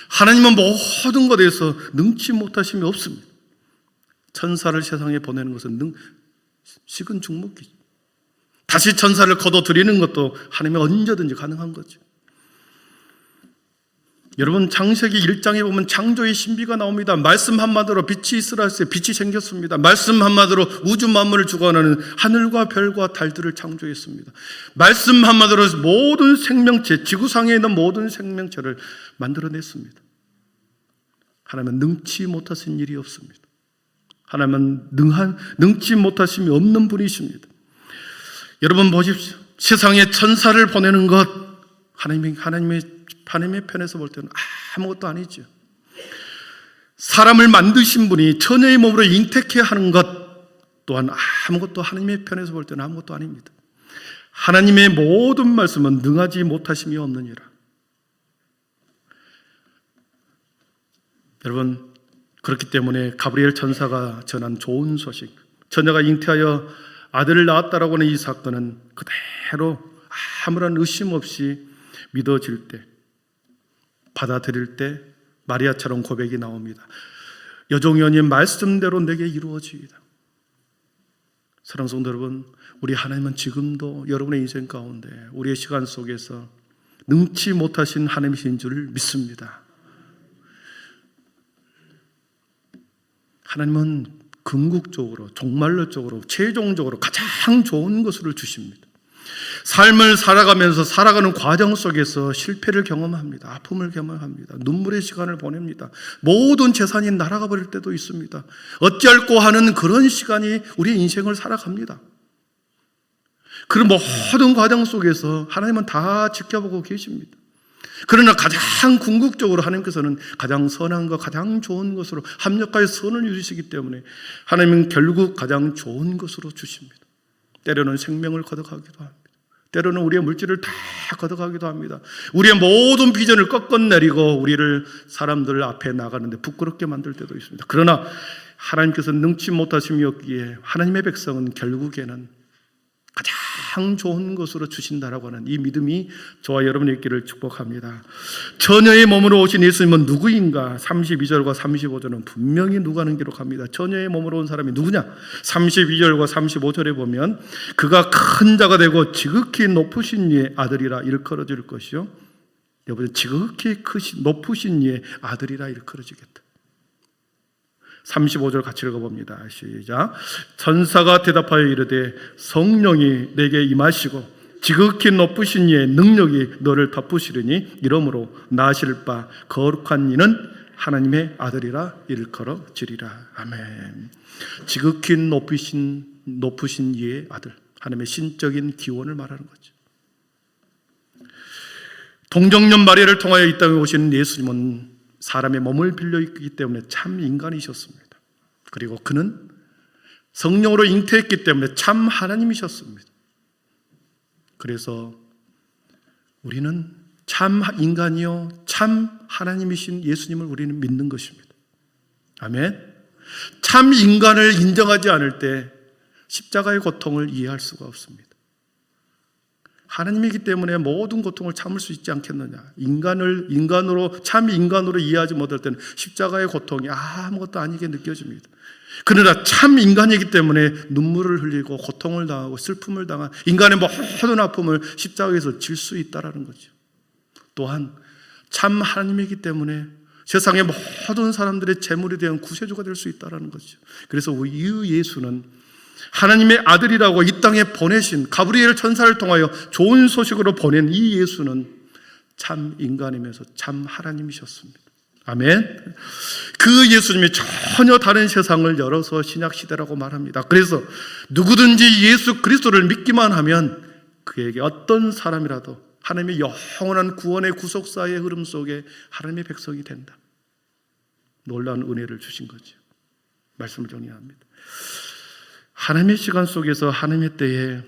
하나님은 모든 것에서 능치 못하심이 없습니다. 천사를 세상에 보내는 것은 식은 죽먹기죠. 다시 천사를 거둬들이는 것도 하나님은 언제든지 가능한 거죠. 여러분 창세기 1장에 보면 창조의 신비가 나옵니다. 말씀 한마디로 빛이 있으라 했어요. 빛이 생겼습니다. 말씀 한마디로 우주 만물을 주관하는 하늘과 별과 달들을 창조했습니다. 말씀 한마디로 모든 생명체, 지구상에 있는 모든 생명체를 만들어냈습니다. 하나님은 능치 못하신 일이 없습니다. 하나님은 능치 못하심이 없는 분이십니다. 여러분 보십시오. 세상에 천사를 보내는 것 하나님의 편에서 볼 때는 아무것도 아니죠. 사람을 만드신 분이 처녀의 몸으로 잉태케 하는 것 또한 아무것도, 하나님의 편에서 볼 때는 아무것도 아닙니다. 하나님의 모든 말씀은 능하지 못하심이 없느니라. 여러분 그렇기 때문에 가브리엘 천사가 전한 좋은 소식, 처녀가 잉태하여 아들을 낳았다라고 하는 이 사건은 그대로 아무런 의심 없이 믿어질 때, 받아들일 때 마리아처럼 고백이 나옵니다. 여종이여 말씀대로 내게 이루어지이다. 사랑하는 성도 여러분, 우리 하나님은 지금도 여러분의 인생 가운데 우리의 시간 속에서 능치 못하신 하나님이신 줄 믿습니다. 하나님은 궁극적으로, 종말론적으로, 최종적으로 가장 좋은 것을 주십니다. 삶을 살아가면서 살아가는 과정 속에서 실패를 경험합니다. 아픔을 경험합니다. 눈물의 시간을 보냅니다. 모든 재산이 날아가 버릴 때도 있습니다. 어찌할꼬 하는 그런 시간이 우리의 인생을 살아갑니다. 그런 모든 과정 속에서 하나님은 다 지켜보고 계십니다. 그러나 가장 궁극적으로 하나님께서는 가장 선한 것, 가장 좋은 것으로 합력하여 선을 이루시기 때문에 하나님은 결국 가장 좋은 것으로 주십니다. 때로는 생명을 거둬가기도 합니다. 때로는 우리의 물질을 다 걷어가기도 합니다. 우리의 모든 비전을 꺾어내리고 우리를 사람들 앞에 나가는데 부끄럽게 만들 때도 있습니다. 그러나 하나님께서 능치 못하심이었기에 하나님의 백성은 결국에는 가장 좋은 것으로 주신다라고 하는 이 믿음이 저와 여러분의 있기를 축복합니다. 처녀의 몸으로 오신 예수님은 누구인가? 32절과 35절은 분명히 누가는 기록합니다. 처녀의 몸으로 온 사람이 누구냐? 32절과 35절에 보면 그가 큰 자가 되고 지극히 높으신 이의 아들이라 일컬어질 것이요. 여러분, 지극히 높으신 이의 아들이라 일컬어지겠다. 35절 같이 읽어봅니다. 시작. 천사가 대답하여 이르되 성령이 내게 임하시고 지극히 높으신 이의 능력이 너를 덮으시리니 이러므로 나실 바 거룩한 이는 하나님의 아들이라 일컬어지리라. 아멘. 지극히 높으신 이의 아들, 하나님의 신적인 기원을 말하는 거죠. 동정녀 마리아를 통하여 이 땅에 오신 예수님은 사람의 몸을 빌려 있기 때문에 참 인간이셨습니다. 그리고 그는 성령으로 잉태했기 때문에 참 하나님이셨습니다. 그래서 우리는 참 인간이요 참 하나님이신 예수님을 우리는 믿는 것입니다. 아멘. 참 인간을 인정하지 않을 때 십자가의 고통을 이해할 수가 없습니다. 하나님이기 때문에 모든 고통을 참을 수 있지 않겠느냐. 참 인간으로 이해하지 못할 때는 십자가의 고통이 아무것도 아니게 느껴집니다. 그러나 참 인간이기 때문에 눈물을 흘리고 고통을 당하고 슬픔을 당한 인간의 모든 아픔을 십자가에서 질 수 있다는 거죠. 또한 참 하나님이기 때문에 세상의 모든 사람들의 재물에 대한 구세주가 될 수 있다는 거죠. 그래서 이 예수는 하나님의 아들이라고 이 땅에 보내신 가브리엘 천사를 통하여 좋은 소식으로 보낸 이 예수는 참 인간이면서 참 하나님이셨습니다. 아멘. 그 예수님이 전혀 다른 세상을 열어서 신약시대라고 말합니다. 그래서 누구든지 예수 그리스도를 믿기만 하면 그에게 어떤 사람이라도 하나님의 영원한 구원의 구속사의 흐름 속에 하나님의 백성이 된다. 놀라운 은혜를 주신 거죠. 말씀을 정리합니다. 하나님의 시간 속에서 하나님의 때에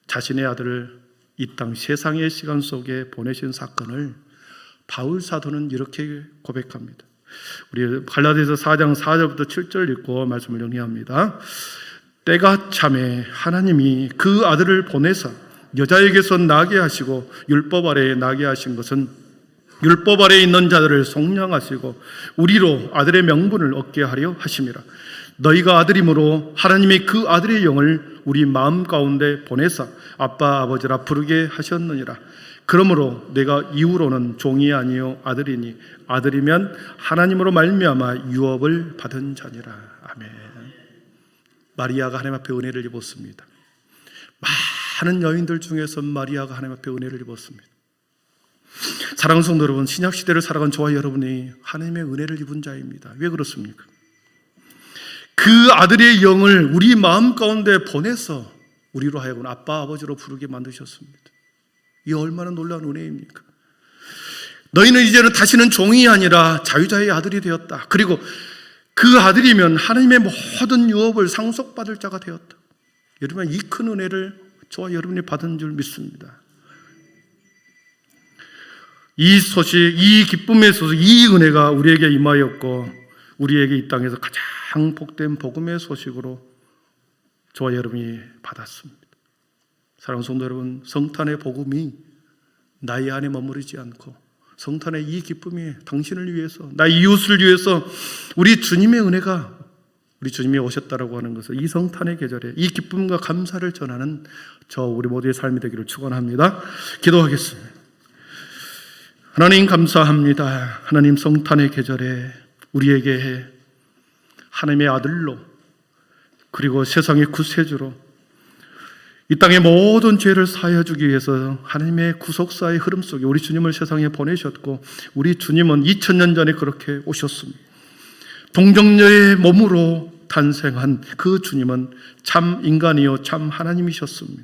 자신의 아들을 이 땅 세상의 시간 속에 보내신 사건을 바울 사도는 이렇게 고백합니다. 우리 갈라디아서 4장 4절부터 7절 읽고 말씀을 정리합니다. 때가 참에 하나님이 그 아들을 보내사 여자에게서 나게 하시고 율법 아래에 나게 하신 것은 율법 아래에 있는 자들을 속량하시고 우리로 아들의 명분을 얻게 하려 하심이라. 너희가 아들이므로 하나님이 그 아들의 영을 우리 마음 가운데 보내사 아빠 아버지라 부르게 하셨느니라. 그러므로 내가 이후로는 종이 아니요 아들이니 아들이면 하나님으로 말미암아 유업을 받은 자니라. 아멘. 마리아가 하나님 앞에 은혜를 입었습니다. 많은 여인들 중에서 마리아가 하나님 앞에 은혜를 입었습니다. 사랑하는 성도 여러분, 신약시대를 살아간 저와 여러분이 하나님의 은혜를 입은 자입니다. 왜 그렇습니까? 그 아들의 영을 우리 마음 가운데 보내서 우리로 하여금 아빠 아버지로 부르게 만드셨습니다. 이 얼마나 놀라운 은혜입니까? 너희는 이제는 다시는 종이 아니라 자유자의 아들이 되었다. 그리고 그 아들이면 하나님의 모든 유업을 상속받을 자가 되었다. 여러분, 이 큰 은혜를 저와 여러분이 받은 줄 믿습니다. 이 소식, 이 기쁨의 소식, 이 은혜가 우리에게 임하였고 우리에게 이 땅에서 가장 복된 복음의 소식으로 저와 여러분이 받았습니다. 사랑하는 성도 여러분, 성탄의 복음이 나의 안에 머무르지 않고 성탄의 이 기쁨이 당신을 위해서, 나의 이웃을 위해서 우리 주님의 은혜가, 우리 주님이 오셨다라고 하는 것을 이 성탄의 계절에 이 기쁨과 감사를 전하는 우리 모두의 삶이 되기를 축원합니다. 기도하겠습니다. 하나님 감사합니다. 하나님 성탄의 계절에 우리에게 하나님의 아들로, 그리고 세상의 구세주로 이 땅의 모든 죄를 사하여 주기 위해서 하나님의 구속사의 흐름 속에 우리 주님을 세상에 보내셨고, 우리 주님은 2000년 전에 그렇게 오셨습니다. 동정녀의 몸으로 탄생한 그 주님은 참 인간이요 참 하나님이셨습니다.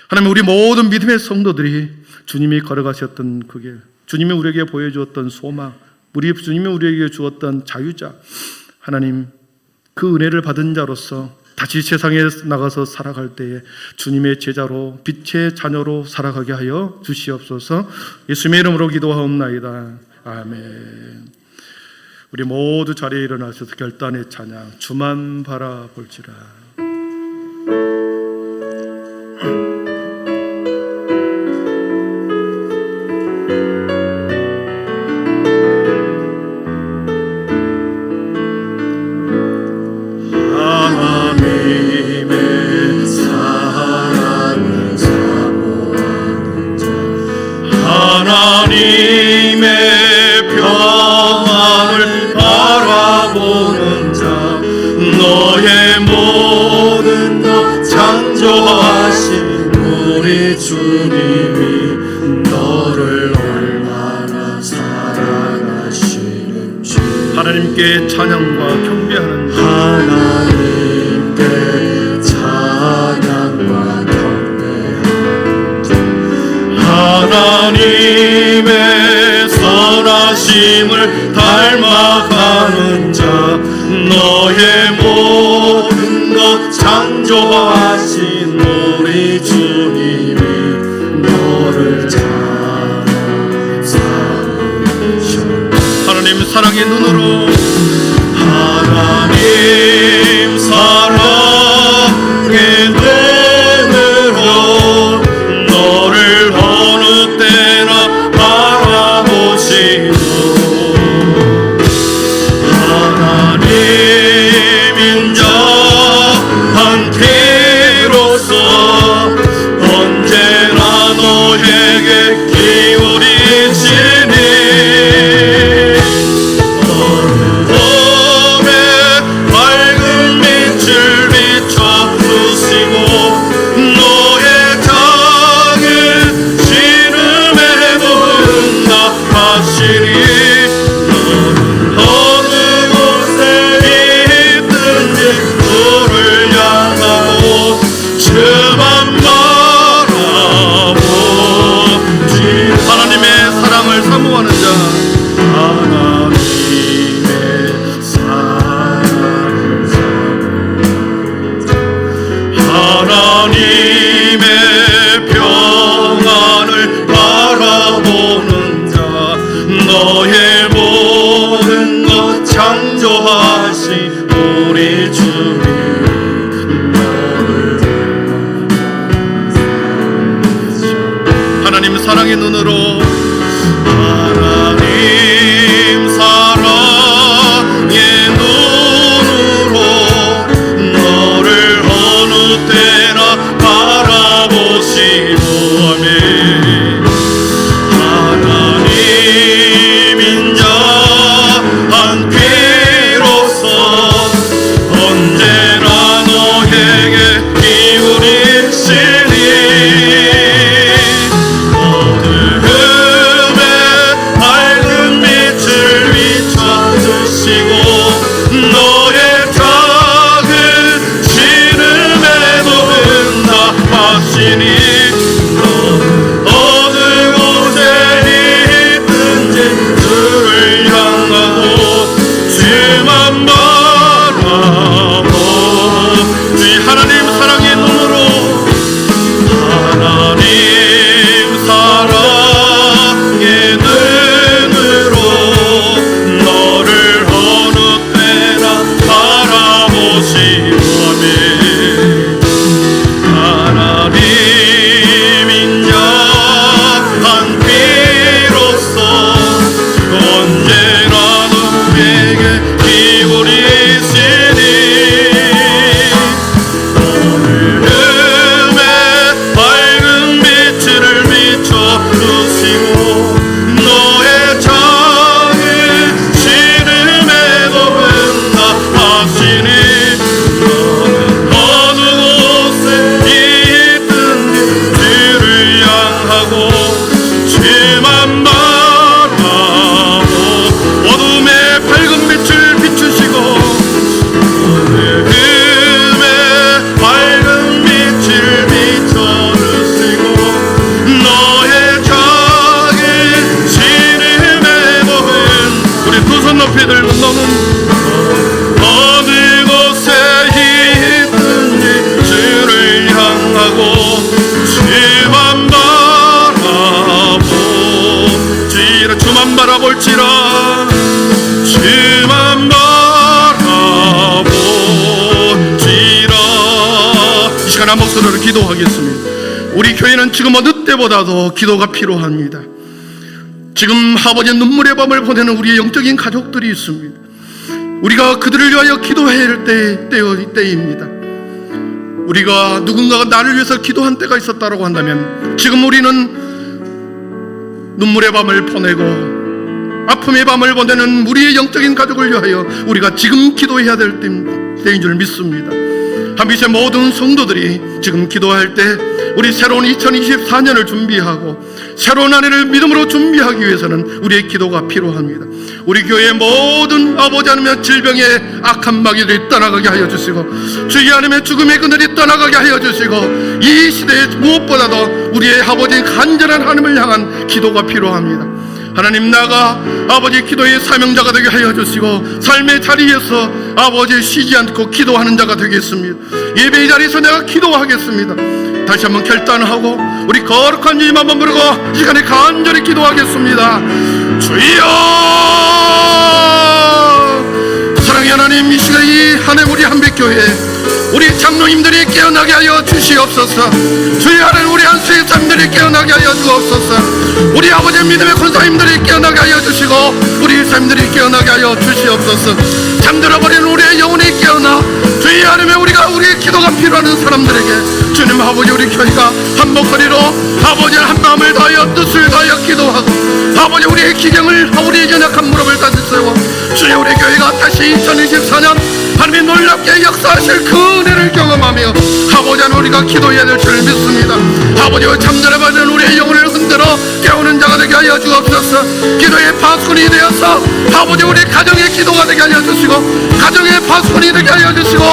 하나님, 우리 모든 믿음의 성도들이 주님이 걸어가셨던 그 길, 주님이 우리에게 보여주었던 소망, 우리 주님이 우리에게 주었던 자유자, 하나님 그 은혜를 받은 자로서 다시 세상에 나가서 살아갈 때에 주님의 제자로, 빛의 자녀로 살아가게 하여 주시옵소서. 예수님의 이름으로 기도하옵나이다. 아멘. 우리 모두 자리에 일어나셔서 결단의 찬양, 주만 바라볼지라. 하나님의 평안을 바라보는 자, 너의 모든 것 창조하신 우리 주님이 너를 얼마나 사랑하시는지 하나님께 찬양과 경배하는 자, 하나님께 찬양과 경배하는 자, 하나님의 선하심을 닮아가는 자, 너의 모든 것 창조하신 우리 주님이 너를 잘 사랑하셔. 하나님 사랑의 눈으로, 하나님 사랑의 눈으로 너를 어느 때나 바라보시고, 하나님 인자한 피로써 언제나 너에게 기울이시니 어둠에 밝은 빛을 비춰주시고 너의 작은 신음에도 응답하시니 어느 곳에 있든지 주를 향하고 주만 바라보지. 하나님의 사랑을 사모하는 자, 하나님의 사랑을 사모하는 자, 하나님의 평안을 바라보는 자, 너의 모든 것 창조하신 우리 주님 너를 하나님 사랑의 눈으로, 하나님 사랑의 눈으로 너를 어느 때나 바라보시고, 아멘. 하나님 인자한 피로써 언제나 너에게 기울이시니 어둠에 밝은 빛을 비춰주시고 너의 작은 신음에도 응답하시니 어느 곳에 있든지 주를 향하고 주만 바라보지. 하나님 사랑의 눈으로, 하나님 사랑의 눈으로 너를 어느 때 올지라 주만 바라본지라. 이 시간 한 목소리로 기도하겠습니다. 우리 교회는 지금 어느 때보다도 기도가 필요합니다. 지금 아버지의 눈물의 밤을 보내는 우리의 영적인 가족들이 있습니다. 우리가 그들을 위하여 기도해야 할 때입니다. 우리가 누군가가 나를 위해서 기도한 때가 있었다고 한다면 지금 우리는 눈물의 밤을 보내고 아픔의 밤을 보내는 우리의 영적인 가족을 위하여 우리가 지금 기도해야 될 때인 줄 믿습니다. 한빛의 모든 성도들이 지금 기도할 때 우리 새로운 2024년을 준비하고 새로운 한 해를 믿음으로 준비하기 위해서는 우리의 기도가 필요합니다. 우리 교회의 모든 아버지 하나님의 질병의 악한 마귀들이 떠나가게 하여 주시고 주의 하나님의 죽음의 그늘이 떠나가게 하여 주시고 이 시대에 무엇보다도 우리의 아버지 간절한 하나님을 향한 기도가 필요합니다. 하나님, 나가 아버지 기도의 사명자가 되게 하여 주시고 삶의 자리에서 아버지 쉬지 않고 기도하는 자가 되겠습니다. 예배의 자리에서 내가 기도하겠습니다. 다시 한번 결단하고 우리 거룩한 주님 한번 부르고 이 시간에 간절히 기도하겠습니다. 주여, 사랑의 하나님, 이 시간 이 한 해 우리 한빛교회 우리 장로님들이 깨어나게 하여 주시옵소서. 주의 하나님, 우리 한수의 사람들이 깨어나게 하여 주옵소서. 우리 아버지의 믿음의 권사님들이 깨어나게 하여 주시고 우리 사람들이 깨어나게 하여 주시옵소서. 잠들어버린 우리의 영혼이 깨어나 주의 하나님의 우리의 기도가 필요한 사람들에게 주님 아버지 우리 교회가 한 목소리로 아버지 한 마음을 다하여 뜻을 다하여 기도하고 아버지 우리의 기경을 우리의 연약한 무릎을 다시 세워 주여 우리 교회가 다시 2024년 하나님의 놀랍게 역사하실 그 은혜를 경험하며 아버지 하나님 우리가 기도해야 될 줄 믿습니다. 아버지와 잠들어버리는 우리의 영혼을 흔들어 깨우는 자가 되게 하여 주옵소서. 기도의 파수꾼이 되어서 아버지 우리 가정의 기도가 되게 하여 주시고 가정의 파수꾼이 되게 하여 주시고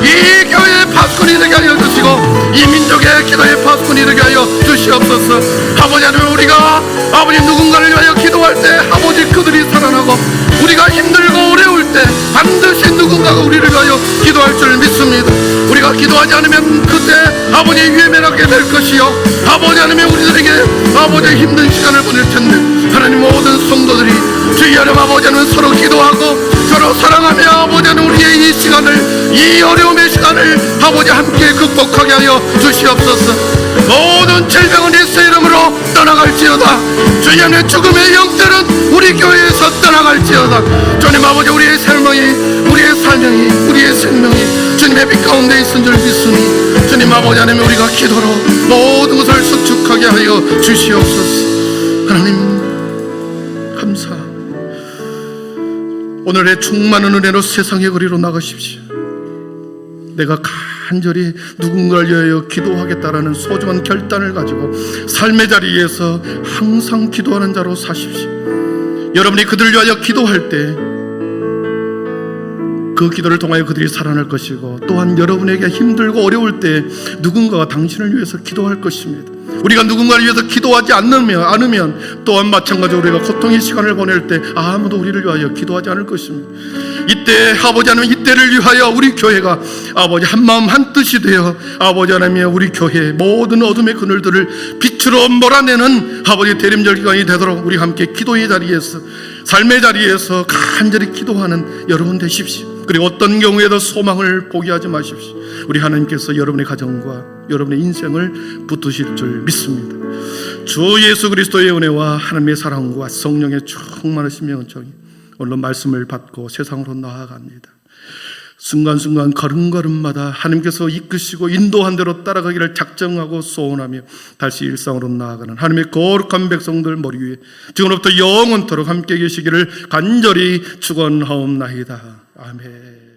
이 교회의 파수꾼이 되게 하여 주시고 이 민족의 기도의 파수꾼이 되게 하여 주시옵소서. 아버지 하나님 우리가 아버지 누군가를 위하여 기도할 때 아버지 그들이 살아나고 우리가 힘들고 어려울 때 반드시 누군가가 우리를 위하여 기도할 줄 믿습니다. 우리가 기도하지 않으면 그때 아버지 외면하게 될 것이요 아버지 하나님 우리들에게 아버지 힘든 시간을 보낼 텐데 하나님 모든 성도들이 주의 하나님 아버지 하나님 서로 기도하고 서로 사랑하며 아버지 하나님 우리의 이 시간을 이 어려움의 시간을 아버지 함께 극복하게 하여 주시옵소서. 모든 질병은 예수의 이름으로 떠나갈지어다. 주의 하나님 죽음의 영들은 우리 교회에서 떠나갈지어다. 주님 아버지 우리의 생명이 우리의 사명이 우리의 생명이 주님의 빛 가운데 있은 줄 믿으니 주님 아버지 하나님 우리가 기도로 모든 것을 수축하게 하여 주시옵소서. 하나님 감사합니다. 오늘의 충만한 은혜로 세상의 거리로 나가십시오. 내가 간절히 누군가를 위하여 기도하겠다라는 소중한 결단을 가지고 삶의 자리에서 항상 기도하는 자로 사십시오. 여러분이 그들을 위하여 기도할 때 그 기도를 통하여 그들이 살아날 것이고 또한 여러분에게 힘들고 어려울 때 누군가가 당신을 위해서 기도할 것입니다. 우리가 누군가를 위해서 기도하지 않으면 또한 마찬가지로 우리가 고통의 시간을 보낼 때 아무도 우리를 위하여 기도하지 않을 것입니다. 이때 아버지 하나님 이때를 위하여 우리 교회가 아버지 한마음 한뜻이 되어 아버지 하나님의 우리 교회 모든 어둠의 그늘들을 빛으로 몰아내는 아버지 대림절 기간이 되도록 우리 함께 기도의 자리에서 삶의 자리에서 간절히 기도하는 여러분 되십시오. 그리고 어떤 경우에도 소망을 포기하지 마십시오. 우리 하나님께서 여러분의 가정과 여러분의 인생을 붙드실 줄 믿습니다. 주 예수 그리스도의 은혜와 하나님의 사랑과 성령의 충만하신 명령이 오늘 말씀을 받고 세상으로 나아갑니다. 순간순간 걸음걸음마다 하나님께서 이끄시고 인도한 대로 따라가기를 작정하고 소원하며 다시 일상으로 나아가는 하나님의 거룩한 백성들 머리 위에 지금부터 영원토록 함께 계시기를 간절히 축원하옵나이다. 아멘.